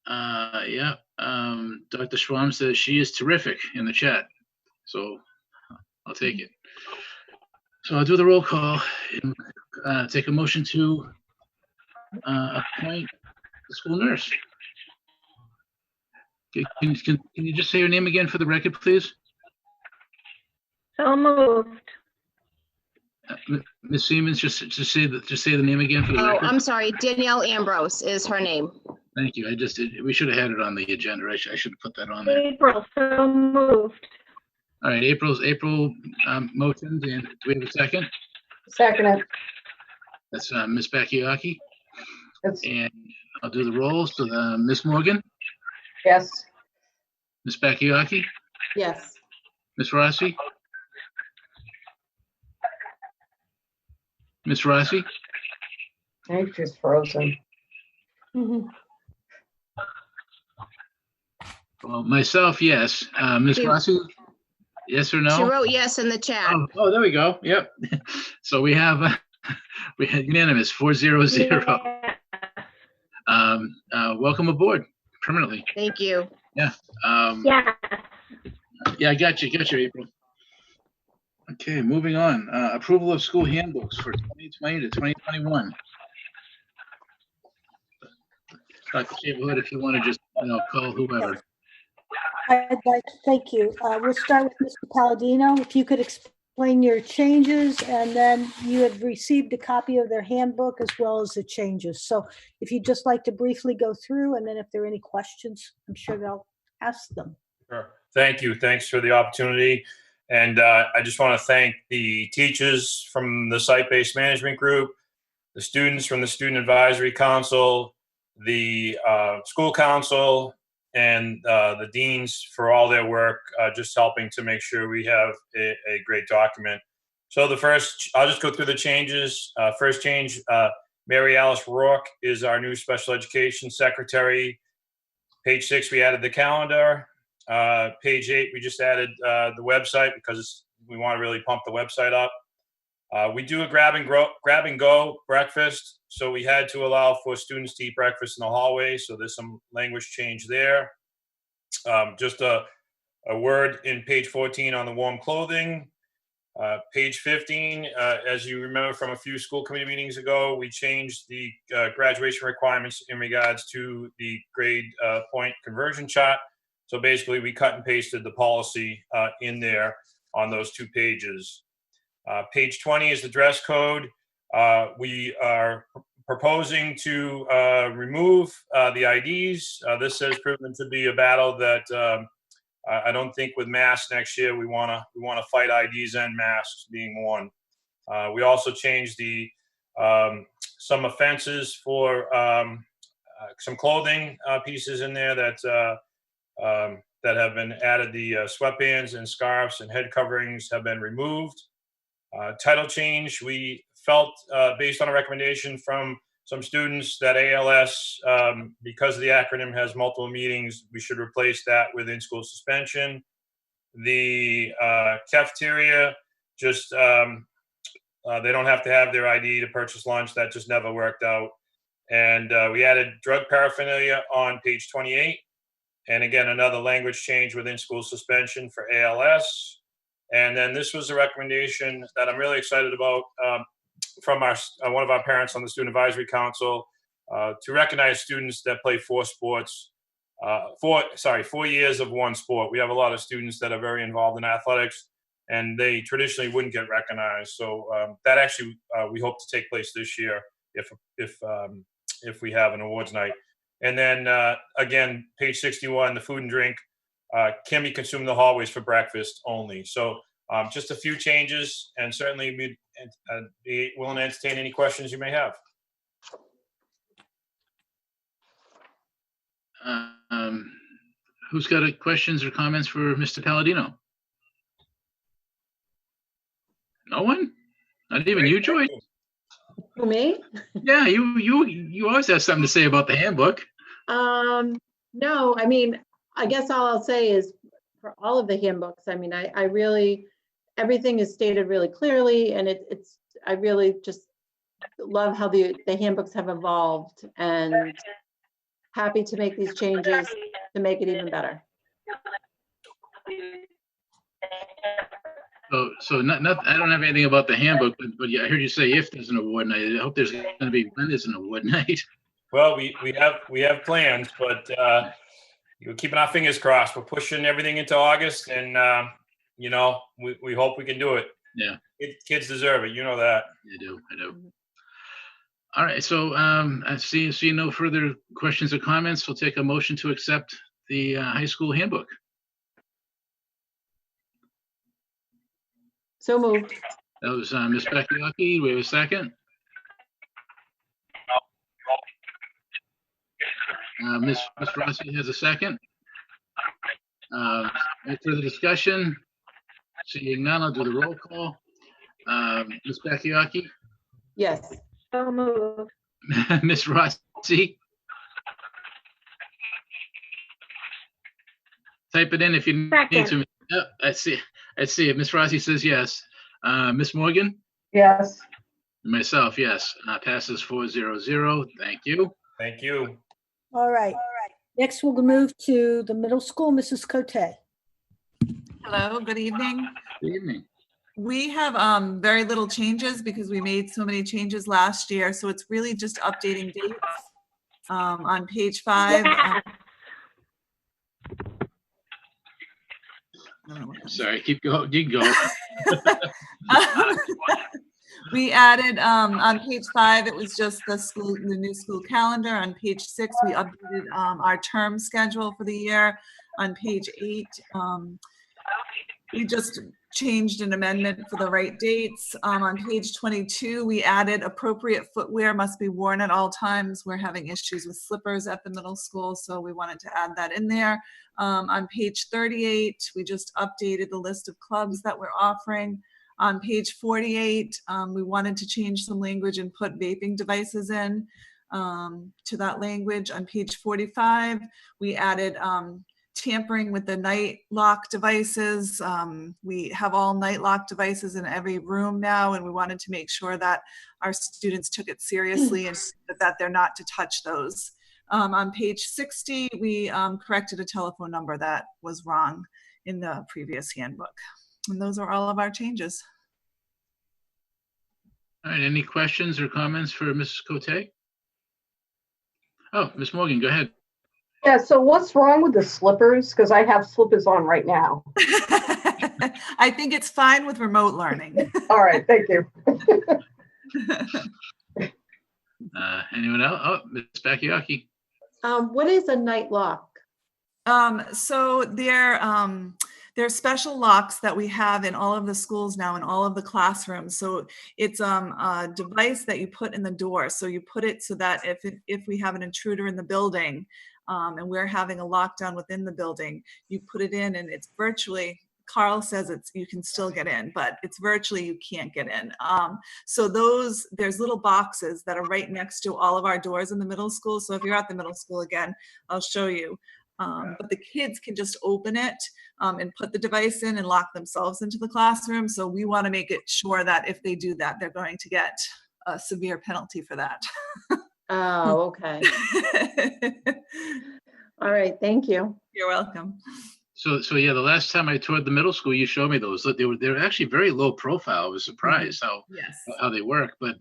yeah, Dr. Schwam says she is terrific in the chat. So I'll take it. So I'll do the roll call and take a motion to appoint the school nurse. Can you just say your name again for the record, please? So moved. Ms. Siemens, just say the name again for the Oh, record. I'm sorry. Danielle Ambrose is her name. Thank you. We should have had it on the agenda. I should have put that on there. April, so moved. All right, April motioned, and do we have a second? Second it. That's Ms. Bakayaki, Yes. and I'll do the roll. So Ms. Morgan, Yes. Ms. Bakayaki, Yes. Ms. Rossi, Ms. Rossi, I think she's frozen. Mhm. well, myself, yes. Ms. She- Rossi, yes or no? She wrote yes in the chat. Oh, there we go. Yep. So we have unanimous 400. Yeah. welcome aboard permanently. Thank you. Yeah. Yeah. Yeah, I got you, April. Okay, moving on. Approval of school handbooks for 2020 to 2021. Dr. Shaverhood, if you want to just, call whoever. I'd like to thank you. We'll start with Mr. Palladino. If you could explain your changes, and then you have received a copy of their handbook as well as the changes. So if you'd just like to briefly go through, and then if there are any questions, I'm sure they'll ask them. Sure. Thank you. Thanks for the opportunity. And I just want to thank the teachers from the site-based management group, the students from the Student Advisory Council, the school council, and the deans for all their work, just helping to make sure we have a great document. So I'll just go through the changes. First change, Mary Alice Rourke is our new special education secretary. Page 6, we added the calendar. Page 8, we just added the website because we want to really pump the website up. We do a grab and go breakfast, so we had to allow for students to eat breakfast in the hallway. So there's some language change there. Just a word in page 14 on the warm clothing. Page 15, as you remember from a few school committee meetings ago, we changed the graduation requirements in regards to the grade point conversion chart. So basically, we cut and pasted the policy in there on those 2 pages. Page 20 is the dress code. We are proposing to remove the IDs. This has proven to be a battle that I don't think with masks next year we want to fight IDs and masks being worn. We also changed the some offenses for some clothing pieces in there that have been added. The sweatbands and scarves and head coverings have been removed. Title change, we felt based on a recommendation from some students that ALS, because the acronym has multiple meanings, we should replace that with in-school suspension. The cafeteria, just they don't have to have their ID to purchase lunch. That just never worked out. And we added drug paraphernalia on page 28. And again, another language change with in-school suspension for ALS. And then this was a recommendation that I'm really excited about from one of our parents on the Student Advisory Council to recognize students that play 4 sports, 4 years of one sport. We have a lot of students that are very involved in athletics, and they traditionally wouldn't get recognized. So that actually we hope to take place this year if we have an awards night. And then again, page 61, the food and drink can be consumed in the hallways for breakfast only. So just a few changes, and certainly be willing to entertain any questions you may have. Who's got questions or comments for Mr. Palladino? No one? Not even you, Joy? For me? Yeah, you always have something to say about the handbook. No, I mean, I guess all I'll say is for all of the handbooks, I mean, I really, everything is stated really clearly, and I really just love how the handbooks have evolved, and happy to make these changes to make it even better. So not I don't have anything about the handbook, but yeah, I heard you say if there's an award night. I hope there's going to be when there's an award night. Well, we have plans, but we're keeping our fingers crossed. We're pushing everything into August, and we hope we can do it. Yeah, kids deserve it. You know that. I do. All right. So I see no further questions or comments. We'll take a motion to accept the high school handbook. So moved. That was Ms. Bakayaki. Do we have a second? Ms. Rossi has a second. Any further discussion? Seeing none, I'll do the roll call. Ms. Bakayaki? Yes. So moved. Ms. Rossi? Type it in if you need to. Yep, I see it. Ms. Rossi says yes. Ms. Morgan? Yes. Myself, yes. Passes 4-0-0. Thank you. Thank you. All right. Next, we'll move to the middle school, Mrs. Cote. Hello, good evening. Good evening. We have very little changes because we made so many changes last year. So it's really just updating dates on page 5. Sorry, keep going. You can go. We added on page 5, it was just the new school calendar. On page 6, we updated our term schedule for the year. On page 8, we just changed an amendment for the right dates. On page 22, we added appropriate footwear must be worn at all times. We're having issues with slippers at the middle school, so we wanted to add that in there. On page 38, we just updated the list of clubs that we're offering. On page 48, we wanted to change some language and put vaping devices in to that language. On page 45, we added tampering with the night lock devices. We have all night lock devices in every room now, and we wanted to make sure that our students took it seriously and that they're not to touch those. On page 60, we corrected a telephone number that was wrong in the previous handbook. And those are all of our changes. All right, any questions or comments for Mrs. Cote? Oh, Ms. Morgan, go ahead. Yeah, so what's wrong with the slippers? Because I have slippers on right now. I think it's fine with remote learning. All right, thank you. Anyone else? Oh, Ms. Bakayaki. What is a night lock? So they're special locks that we have in all of the schools now, in all of the classrooms. So it's a device that you put in the door. So you put it so that if we have an intruder in the building and we're having a lockdown within the building, you put it in and it's virtually, Carl says you can still get in, but it's virtually you can't get in. So there's little boxes that are right next to all of our doors in the middle school. So if you're at the middle school again, I'll show you. But the kids can just open it and put the device in and lock themselves into the classroom. So we want to make it sure that if they do that, they're going to get a severe penalty for that. Oh, okay. All right, thank you. You're welcome. So yeah, the last time I toured the middle school, you showed me those. They were actually very low profile. I was surprised how they work. But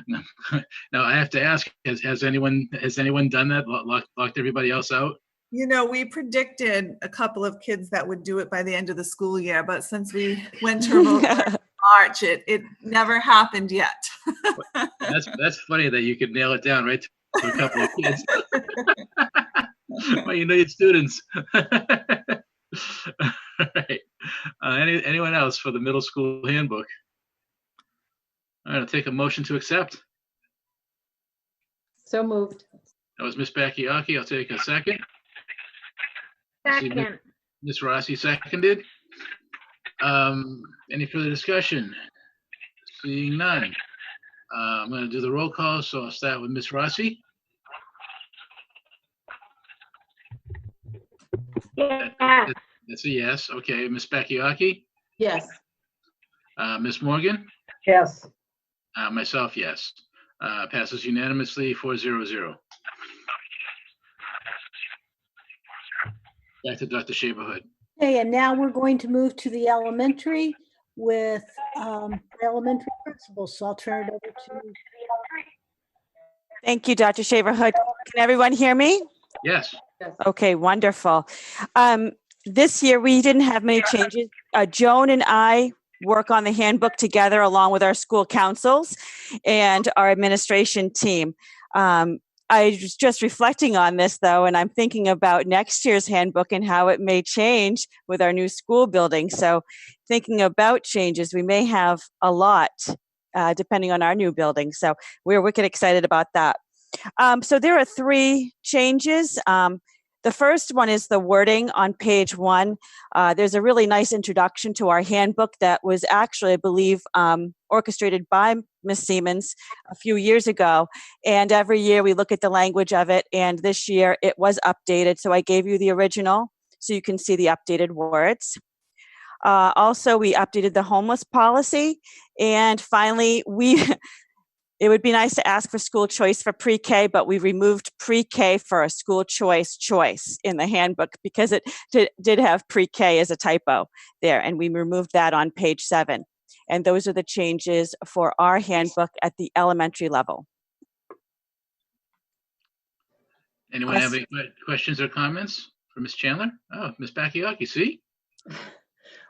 now I have to ask: has anyone done that? Locked everybody else out? You know, we predicted a couple of kids that would do it by the end of the school year, but since we went to remote learning in March, it never happened yet. That's funny that you could nail it down right to a couple of kids. Well, you know your students. All right. Anyone else for the middle school handbook? All right, I'll take a motion to accept. So moved. That was Miss Bakayaki. I'll take a second. Second. Ms. Rossi seconded. Any further discussion? Seeing none. I'm going to do the roll call, so I'll start with Ms. Rossi. Yes. That's a yes. Okay, Ms. Bakayaki? Yes. Ms. Morgan? Yes. Myself, yes. Passes unanimously 4-0-0. Back to Dr. Shaverhood. Okay, and now we're going to move to the elementary with elementary principals. So I'll turn it over to. Thank you, Dr. Shaverhood. Can everyone hear me? Yes. Okay, wonderful. This year we didn't have many changes. Joan and I work on the handbook together along with our school councils and our administration team. I was just reflecting on this though, and I'm thinking about next year's handbook and how it may change with our new school building. So thinking about changes, we may have a lot depending on our new building. So we're wicked excited about that. So there are 3 changes. The first one is the wording on page 1. There's a really nice introduction to our handbook that was actually, I believe, orchestrated by Ms. Siemens a few years ago. And every year we look at the language of it. And this year it was updated. So I gave you the original so you can see the updated words. Also, we updated the homeless policy. And finally, It would be nice to ask for school choice for pre-K, but we removed pre-K for a school choice in the handbook because it did have pre-K as a typo there, and we removed that on page 7. And those are the changes for our handbook at the elementary level. Anyone have any questions or comments for Ms. Chandler? Oh, Ms. Bakayaki, see?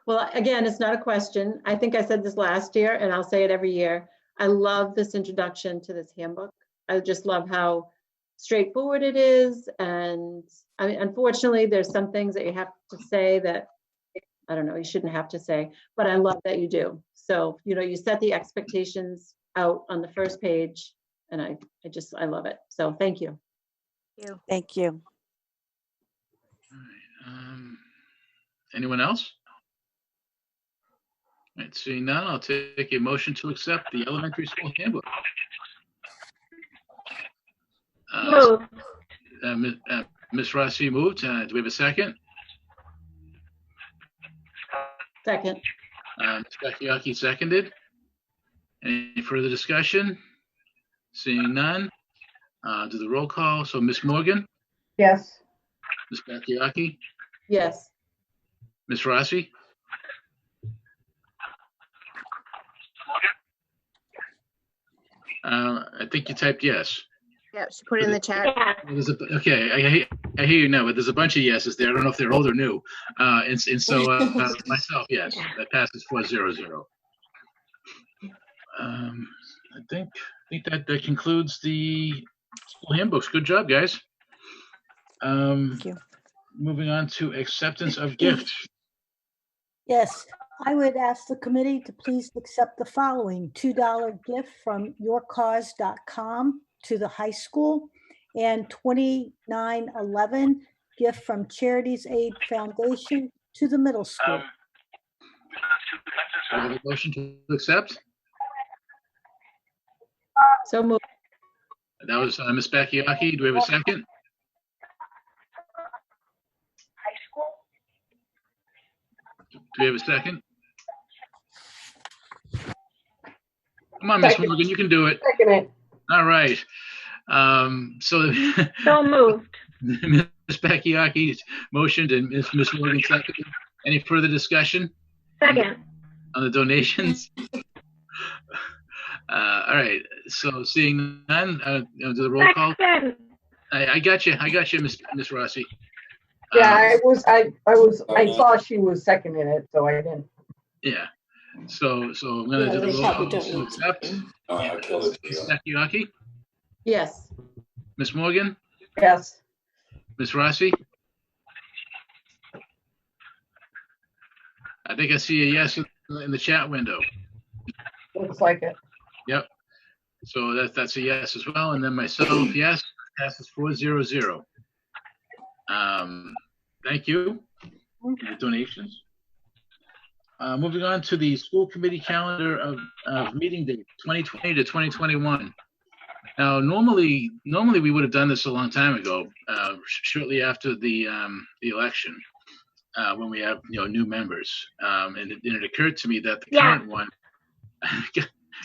Well, again, it's not a question. I think I said this last year, and I'll say it every year. I love this introduction to this handbook. I just love how straightforward it is. And I mean, unfortunately, there's some things that you have to say that, I don't know, you shouldn't have to say, but I love that you do. So, you know, you set the expectations out on the first page, and I love it. So thank you. Thank you. Anyone else? All right, seeing none, I'll take a motion to accept the elementary school handbook. Ms. Rossi moved. Do we have a second? Second. Ms. Bakayaki seconded. Any further discussion? Seeing none, do the roll call. So Ms. Morgan, Yes. Ms. Bakayaki, Yes. Ms. Rossi, I think you typed yes. Yeah, she put it in the chat. Okay, I hear you now, but there's a bunch of yeses there. I don't know if they're old or new. And so myself, yes, that passes 4-0-0. I think that concludes the school handbooks. Good job, guys. Thank you. Moving on to acceptance of gifts. Yes, I would ask the committee to please accept the following: $2 gift from yourcause.com to the high school, and $29.11 gift from Charities Aid Foundation to the middle school. Do I have a motion to accept? So moved. That was Ms. Bakayaki. Do we have a second? Do we have a second? Come on, Ms. Morgan, you can do it. Second it. All right. So moved. Ms. Bakayaki motioned and Ms. Morgan seconded. Any further discussion? Second. On the donations? All right. So seeing none, do the roll call. I got you, Ms. Rossi. Yeah, I saw she was seconding it, so I didn't. Yeah. So I'm gonna do the roll call to accept. Ms. Bakayaki, Yes. Ms. Morgan, Yes. Ms. Rossi. I think I see a yes in the chat window. Looks like it. Yep. So that's a yes as well. And then myself, yes, passes 4-0-0. Thank you for the donations. Moving on to the school committee calendar of meeting date 2020 to 2021. Now, normally we would have done this a long time ago, shortly after the election, when we have new members. And it occurred to me that the current one.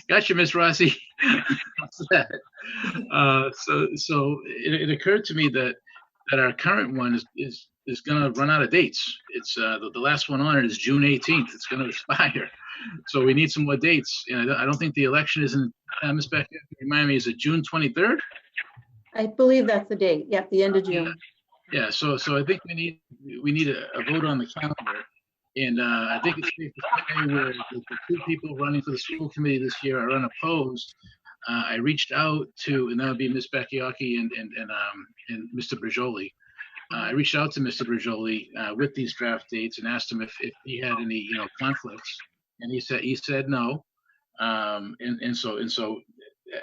Gotcha, Miss Rossi. So it occurred to me that our current one is going to run out of dates. It's the last one on it is June 18th. It's going to expire. So we need some more dates. And I don't think the election is in, Ms. Beck, remind me, is it June 23rd? I believe that's the date. Yep, the end of June. Yeah, so I think we need a vote on the calendar. And I think it's safe to say where the 2 people running for the school committee this year are unopposed. I reached out to, and that would be Ms. Bakayaki and Mr. Berjoli. I reached out to Mr. Berjoli with these draft dates and asked him if he had any conflicts, and he said no. And so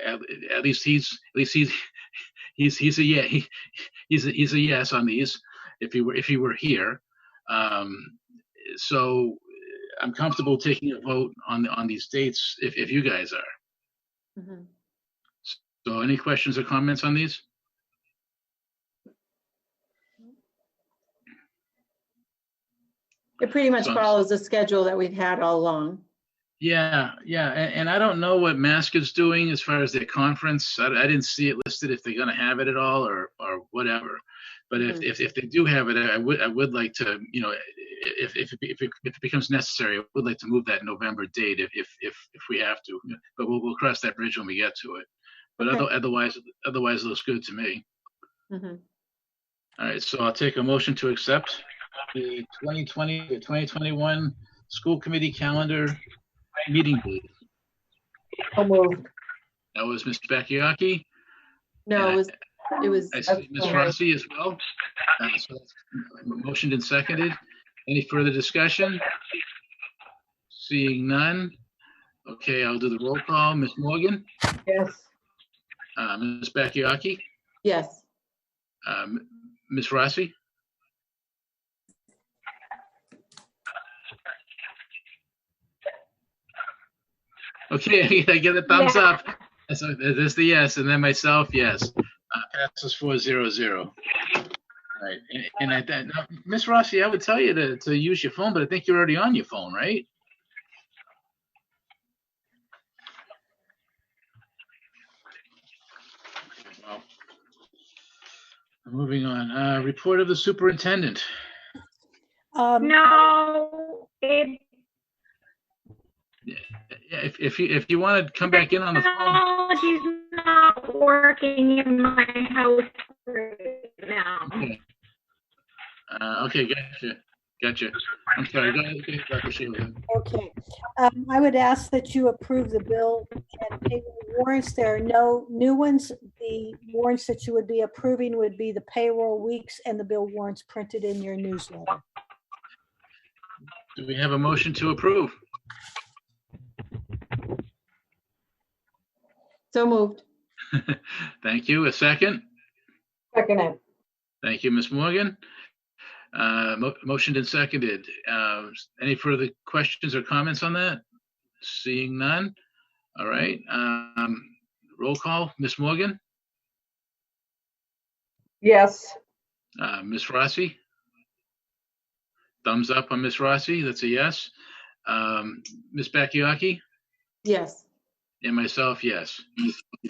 at least he's a yeah he's a yes on these if he were here. So I'm comfortable taking a vote on these dates if you guys are. Mm-hmm. So any questions or comments on these? It pretty much follows the schedule that we've had all along. Yeah, and I don't know what Mask is doing as far as their conference. I didn't see it listed if they're gonna have it at all or whatever. But if they do have it, I would like to, if it becomes necessary, I would like to move that November date if we have to. But we'll cross that bridge when we get to it. But Okay. otherwise it looks good to me. Mhm. All right, so I'll take a motion to accept the 2020 to 2021 school committee calendar meeting date. So moved. That was Ms. Bakayaki. No, it was, I see Ms. Rossi as well. So that's motioned and seconded. Any further discussion? Seeing none. Okay, I'll do the roll call. Ms. Morgan, Yes. Ms. Bakayaki, yes. Ms. Rossi, okay, I get a thumbs up. So there's the yes, and then myself, yes. Passes 4-0-0. All right, and now, Ms. Rossi, I would tell you to use your phone, but I think you're already on your phone, right? Well, moving on. Report of the superintendent. No, it, Yeah, if you want to come back in on the phone. technology's not working in my house right now. Okay. Okay, gotcha. I'm sorry. Go ahead, Dr. Sheila. Okay, I would ask that you approve the bill and payroll warrants. There are no new ones. The warrants that you would be approving would be the payroll weeks and the bill warrants printed in your newsletter. Do we have a motion to approve? So moved. Thank you. A second? Second it. Thank you, Ms. Morgan. Motioned and seconded. Any further questions or comments on that? Seeing none. All right. Roll call. Ms. Morgan, Yes. Ms. Rossi. Thumbs up on Ms. Rossi. That's a yes. Ms. Bakayaki Yes. and myself, yes.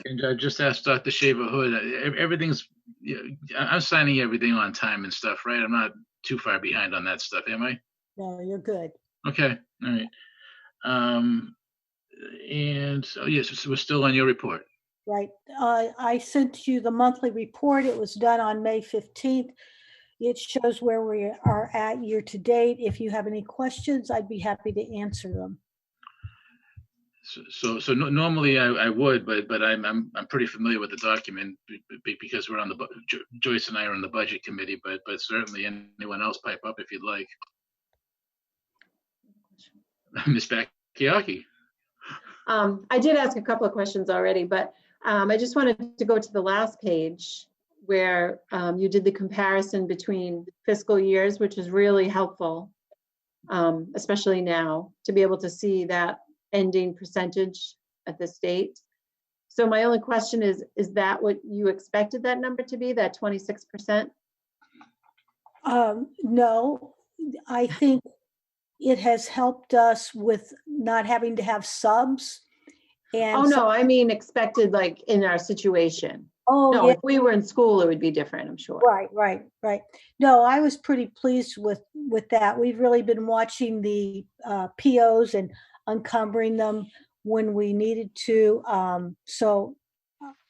And I just asked Dr. Shaver Hood. Everything's. I'm signing everything on time and stuff, right? I'm not too far behind on that stuff, am I? No, you're good. Okay. All right. And so yes, so we're still on your report. Right. I sent you the monthly report. It was done on May 15th. It shows where we are at year to date. If you have any questions, I'd be happy to answer them. So normally I would, but I'm pretty familiar with the document because we're on the Joyce and I are on the budget committee, but certainly anyone else pipe up if you'd like. Ms. Bakayaki. I did ask a couple of questions already, but I just wanted to go to the last page where you did the comparison between fiscal years, which is really helpful, especially now, to be able to see that ending percentage at this date. So my only question is that what you expected that number to be, that 26%? No, I think it has helped us with not having to have subs. And Oh, no, I mean expected like in our situation. Oh, No, yeah. if we were in school, it would be different, I'm sure. Right. No, I was pretty pleased with that. We've really been watching the POs and uncumbering them when we needed to. So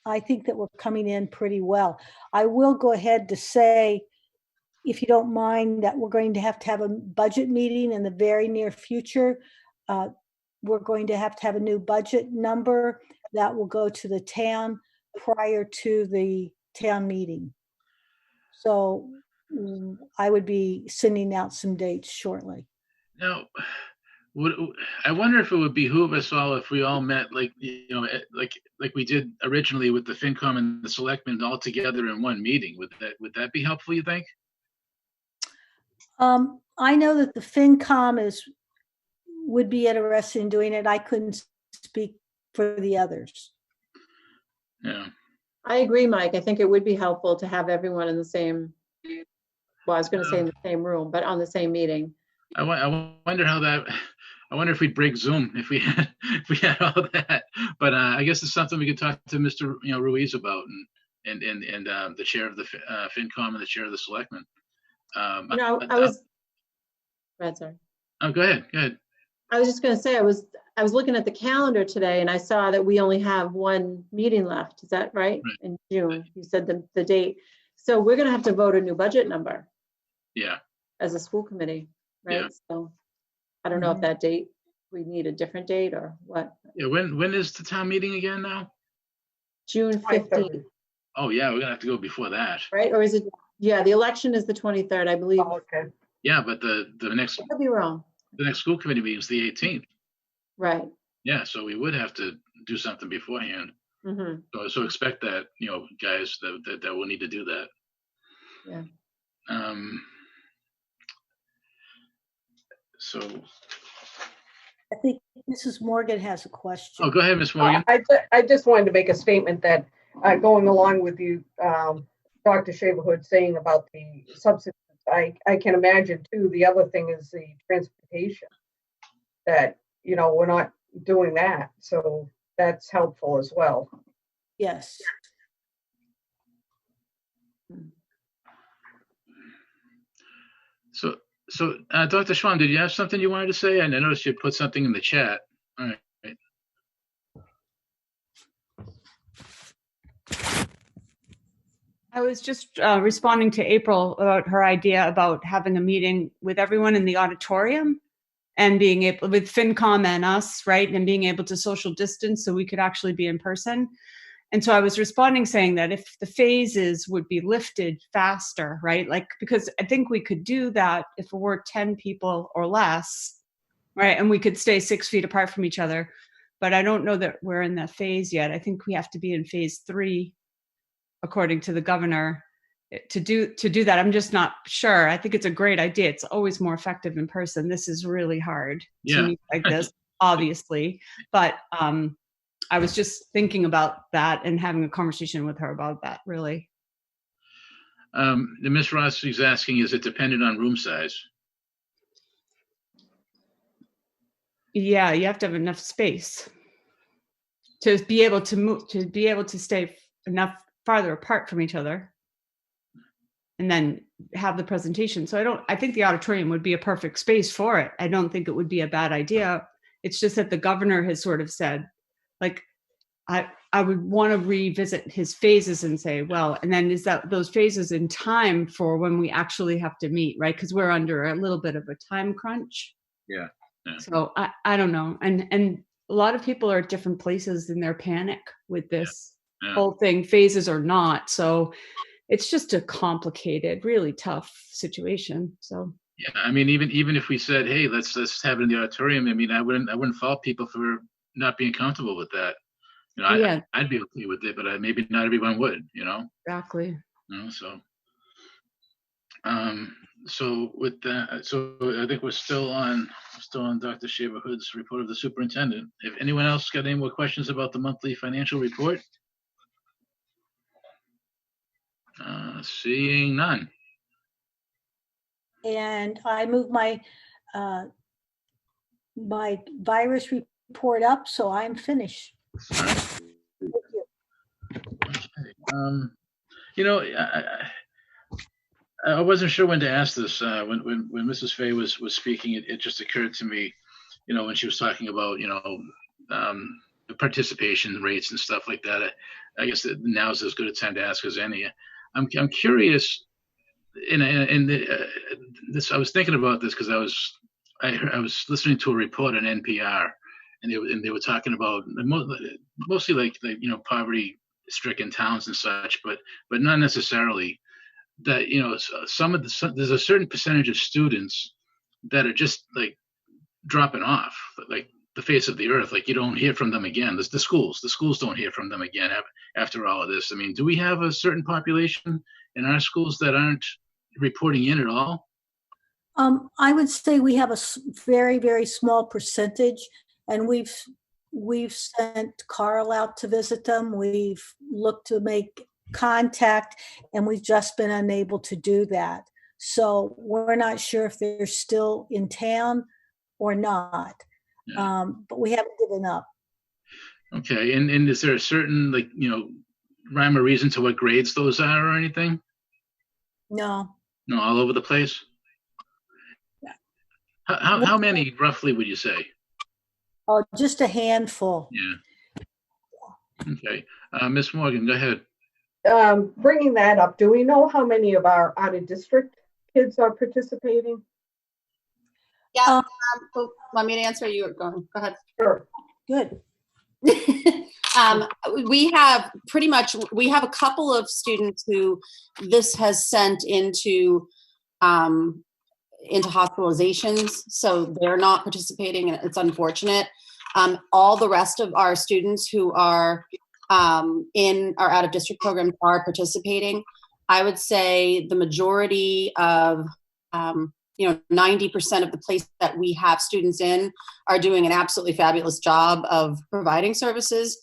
I think that we're coming in pretty well. I will go ahead to say, if you don't mind, that we're going to have a budget meeting in the very near future. We're going to have a new budget number that will go to the town prior to the town meeting. So I would be sending out some dates shortly. Now, I wonder if it would behoove us all if we all met like we did originally with the FinCom and the Selectmen all together in one meeting. Would that be helpful, you think? I know that the FinCom would be interested in doing it. I couldn't speak for the others. Yeah. I agree, Mike. I think it would be helpful to have everyone in the same, well, I was going to say in the same room, but on the same meeting. I wonder how that. I wonder if we'd break Zoom if we had if we had all that. But I guess it's something we could talk to Mr. Ruiz about, and the chair of the FinCom and the chair of the Selectmen. I was, Brad, sorry. Oh, go ahead. Go ahead. I was just going to say, I was looking at the calendar today and I saw that we only have one meeting left. Is that right? In June, you said the date. So we're going to have to vote a new budget number. Yeah. As a school committee, right? Yeah. So I don't know if that date, we need a different date or what. Yeah. When is the town meeting again now? June 15th. Oh yeah, we're gonna have to go before that. Right? Or is it? Yeah, the election is the 23rd, I believe. Oh, okay. Yeah, but the next. I could be wrong. The next school committee meeting is the 18th. Right. Yeah, so we would have to do something beforehand. Mm-hmm. So expect that, guys, that we'll need to do that. Yeah. So. I think Mrs. Morgan has a question. Oh, go ahead, Ms. Morgan. I just wanted to make a statement that going along with you, Dr. Shaverhood saying about the subsidies, I can imagine too, the other thing is the transportation, that, we're not doing that. So that's helpful as well. Yes. So Dr. Schwam, did you have something you wanted to say? I noticed you put something in the chat. All right. I was just responding to April about her idea about having a meeting with everyone in the auditorium and being able, with FinCom and us, right, and being able to social distance so we could actually be in person. And so I was responding saying that if the phases would be lifted faster, right, like, because I think we could do that if it were 10 people or less, right, and we could stay 6 feet apart from each other. But I don't know that we're in that phase yet. I think we have to be in phase 3, according to the governor, to do that. I'm just not sure. I think it's a great idea. It's always more effective in person. This is really hard to meet like this, obviously. But I was just thinking about that and having a conversation with her about that, really. The Ms. Ross is asking, is it dependent on room size? Yeah, you have to have enough space to be able to move, to be able to stay enough farther apart from each other and then have the presentation. So I think the auditorium would be a perfect space for it. I don't think it would be a bad idea. It's just that the governor has sort of said, like, I would want to revisit his phases and say, well, and then is that those phases in time for when we actually have to meet, right? Because we're under a little bit of a time crunch. Yeah. So I don't know. And a lot of people are at different places in their panic with this whole thing, phases or not. So it's just a complicated, really tough situation. So yeah, I mean, even if we said, hey, let's have it in the auditorium, I mean, I wouldn't fault people for not being comfortable with that. I'd be okay with it, but maybe not everyone would, Exactly. So with that, so I think we're still on Dr. Shaverhood's report of the superintendent. If anyone else got any more questions about the monthly financial report? Seeing none. And I moved my virus report up, so I'm finished. Thank you. I wasn't sure when to ask this. When Mrs. Fay was speaking, it just occurred to me, when she was talking about, the participation rates and stuff like that. I guess that now's as good a time to ask as any. I'm curious. This, I was thinking about this because I was listening to a report on NPR, and they were talking about mostly like poverty-stricken towns and such, but not necessarily. That there's a certain percentage of students that are just like dropping off, like the face of the earth. Like you don't hear from them again. The schools don't hear from them again after all of this. I mean, do we have a certain population in our schools that aren't reporting in at all? I would say we have a very, very small percentage, and we've sent Carl out to visit them. We've looked to make contact, and we've just been unable to do that. So we're not sure if they're still in town or not. But we haven't given up. Okay, and is there a certain, like, rhyme or reason to what grades those are or anything? No. No, all over the place? How many roughly would you say? Oh, just a handful. Yeah. Okay. Miss Morgan, go ahead. Bringing that up, do we know how many of our out-of-district kids are participating? Yeah. Want me to answer? You go ahead. Sure. Good. We have a couple of students who this has sent into hospitalizations, so they're not participating, and it's unfortunate. All the rest of our students who are in our out of district programs are participating. I would say the majority of 90% of the places that we have students in are doing an absolutely fabulous job of providing services.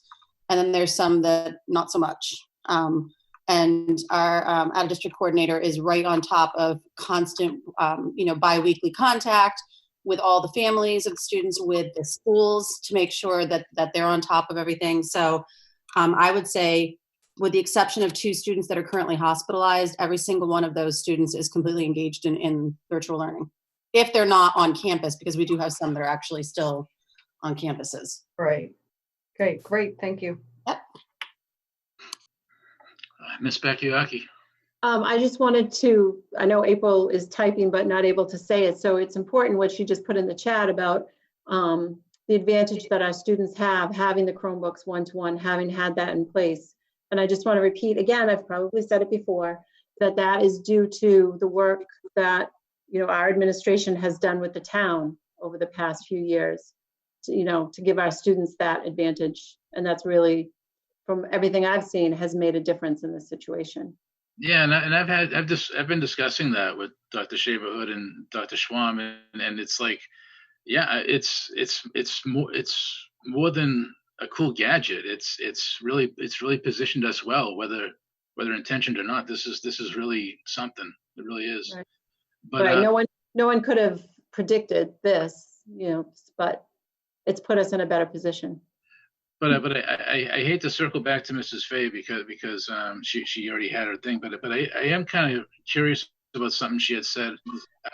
And then there's some that not so much. And our out-of-district coordinator is right on top of constant, bi-weekly contact with all the families of the students, with the schools, to make sure that they're on top of everything. So I would say, with the exception of 2 students that are currently hospitalized, every single one of those students is completely engaged in virtual learning, if they're not on campus, because we do have some that are actually still on campuses. Right. Okay, great. Thank you. Yep. Ms. Bakayaki. I just wanted to, I know April is typing but not able to say it, so it's important what she just put in the chat about the advantage that our students have having the Chromebooks one-to-one, having had that in place. And I just want to repeat again, I've probably said it before, that is due to the work that our administration has done with the town over the past few years to give our students that advantage. And that's really, from everything I've seen, has made a difference in this situation. Yeah, and I've been discussing that with Dr. Shaverhood and Dr. Schwam, and it's like, yeah, it's more than a cool gadget. It's really positioned us well, whether intentioned or not. This is really something. It really is. Right. But right. No one could have predicted this, but it's put us in a better position. But I hate to circle back to Mrs. Fay because she already had her thing. But I am kind of curious about something she had said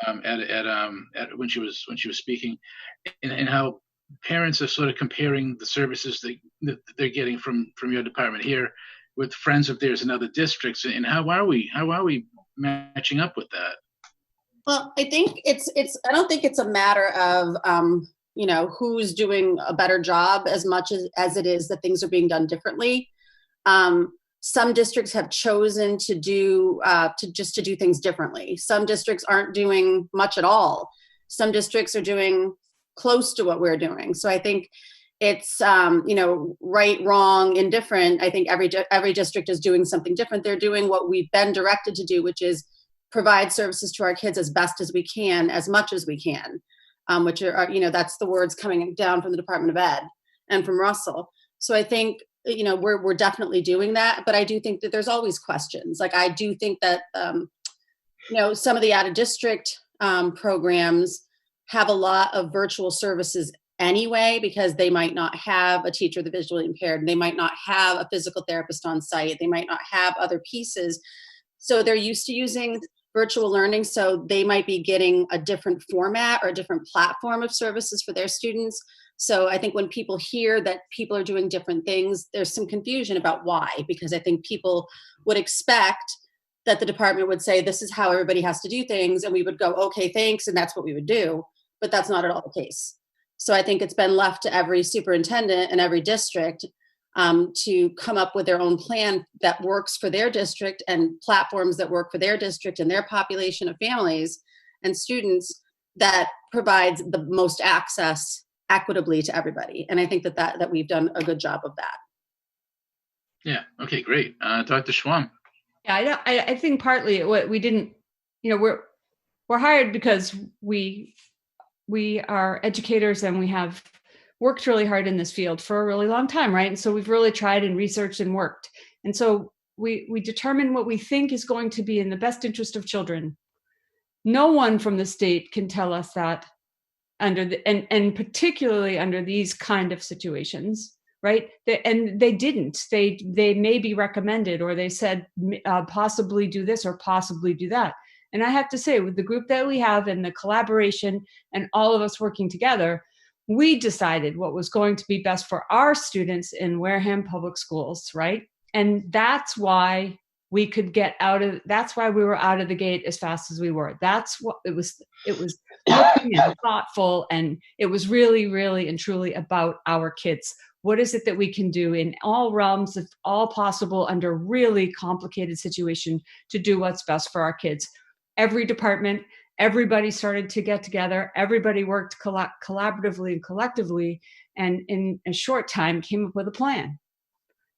at when she was speaking, and how parents are sort of comparing the services that they're getting from your department here with friends of theirs in other districts, and how are we matching up with that? Well, I think I don't think it's a matter of who's doing a better job as much as it is that things are being done differently. Some districts have chosen to do things differently. Some districts aren't doing much at all. Some districts are doing close to what we're doing. So I think it's right, wrong, indifferent. I think every district is doing something different. They're doing what we've been directed to do, which is provide services to our kids as best as we can, as much as we can, which are that's the words coming down from the Department of Ed and from Russell. So I think we're definitely doing that, but I do think that there's always questions. Like, I do think that some of the out of district programs have a lot of virtual services anyway, because they might not have a teacher that's visually impaired, they might not have a physical therapist on site, they might not have other pieces, so they're used to using virtual learning, so they might be getting a different format or a different platform of services for their students. So I think when people hear that people are doing different things, there's some confusion about why, because I think people would expect that the department would say, this is how everybody has to do things, and we would go, okay, thanks, and that's what we would do, but that's not at all the case. So I think it's been left to every superintendent and every district to come up with their own plan that works for their district, and platforms that work for their district and their population of families and students, that provides the most access equitably to everybody. And I think that we've done a good job of that. Yeah. Okay, great. Dr. Schwam. Yeah, I think partly what we didn't, we're hired because we are educators and we have worked really hard in this field for a really long time, right? And so we've really tried and researched and worked. And so we determine what we think is going to be in the best interest of children. No one from the state can tell us that and particularly under these kind of situations, right? And they didn't. They maybe recommended, or they said possibly do this or possibly do that. And I have to say, with the group that we have and the collaboration and all of us working together, we decided what was going to be best for our students in Wareham Public Schools, right? And that's why we could get that's why we were out of the gate as fast as we were. That's what it was looking and thoughtful, and it was really, really and truly about our kids. What is it that we can do in all realms, if all possible, under really complicated situation, to do what's best for our kids? Every department, everybody started to get together, everybody worked collaboratively and collectively, and in a short time came up with a plan.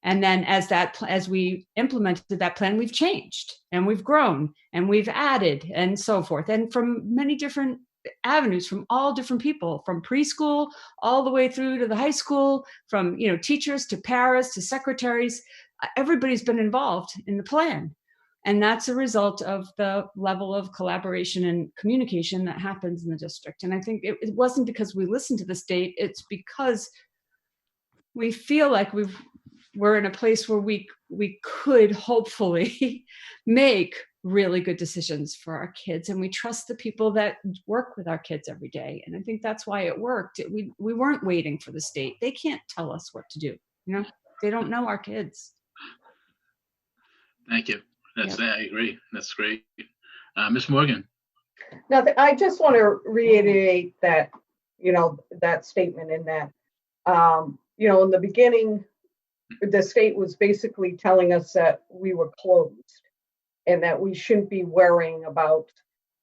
And then as we implemented that plan, we've changed and we've grown and we've added and so forth. And from many different avenues, from all different people, from preschool all the way through to the high school, from teachers to paras to secretaries, everybody's been involved in the plan. And that's a result of the level of collaboration and communication that happens in the district. And I think it wasn't because we listened to the state, it's because we feel like we're in a place where we could hopefully make really good decisions for our kids, and we trust the people that work with our kids every day. And I think that's why it worked. We weren't waiting for the state. They can't tell us what to do. They don't know our kids. Thank you. I agree. That's great. Ms. Morgan. Now, I just want to reiterate that, that statement in that, in the beginning, the state was basically telling us that we were closed and that we shouldn't be worrying about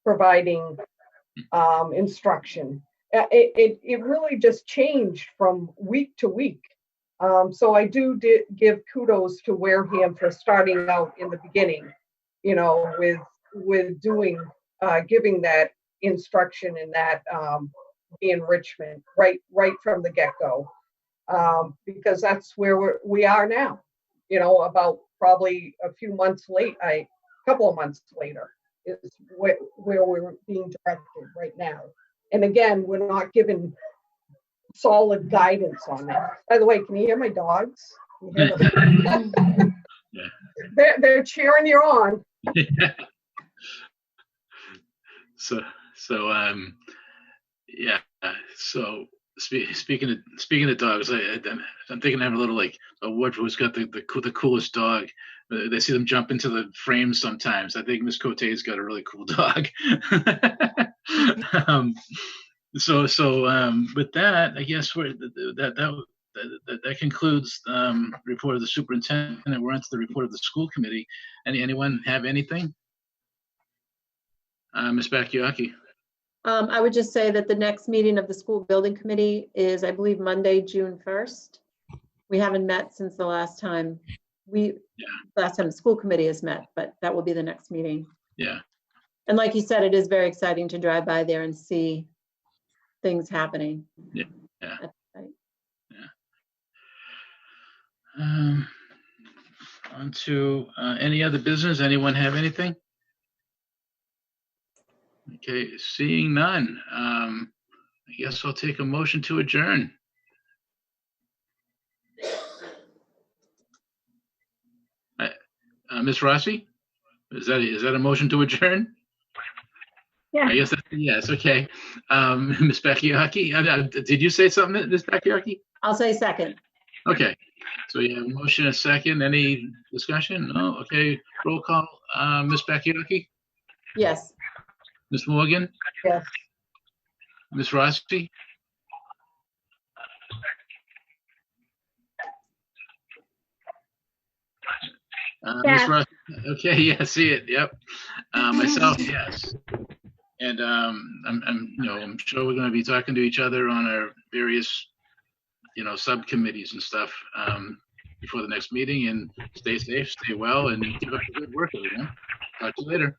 providing instruction. It really just changed from week to week. So I do give kudos to Wareham for starting out in the beginning, with doing, giving that instruction and that the enrichment right from the get-go. Because that's where we are now, about probably a couple of months later is where we're being directed right now. And again, we're not given solid guidance on that. By the way, can you hear my dogs? You hear them? They're cheering you on. So speaking of dogs, I'm thinking I have a little award for who's got the coolest dog. They see them jump into the frames sometimes. I think Miss Cote's got a really cool dog. With that, I guess that concludes report of the superintendent. We're on to the report of the school committee. Anyone have anything? Ms. Bakayaki. I would just say that the next meeting of the school building committee is, I believe, Monday, June 1st. We haven't met since the last time the school committee has met, but that will be the next meeting. Yeah. And like you said, it is very exciting to drive by there and see things happening. Yeah. On to any other business. Anyone have anything? Okay, seeing none. I guess I'll take a motion to adjourn. Ms. Rossi, is that a motion to adjourn? Yeah. I guess that's a yes. Okay. Ms. Bakayaki, did you say something, Ms. Bakayaki? I'll say second. Okay. So you have a motion, a second. Any discussion? No. Okay. Roll call. Ms. Bakayaki. Yes. Ms. Morgan. Yes. Ms. Rossi. Yes. Ms. Rossi. Okay. Yeah. See it. Yep. Myself. Yes. And I'm sure we're going to be talking to each other on our various, subcommittees and stuff before the next meeting. And stay safe, stay well, and keep up the good work, everyone. Talk to you later.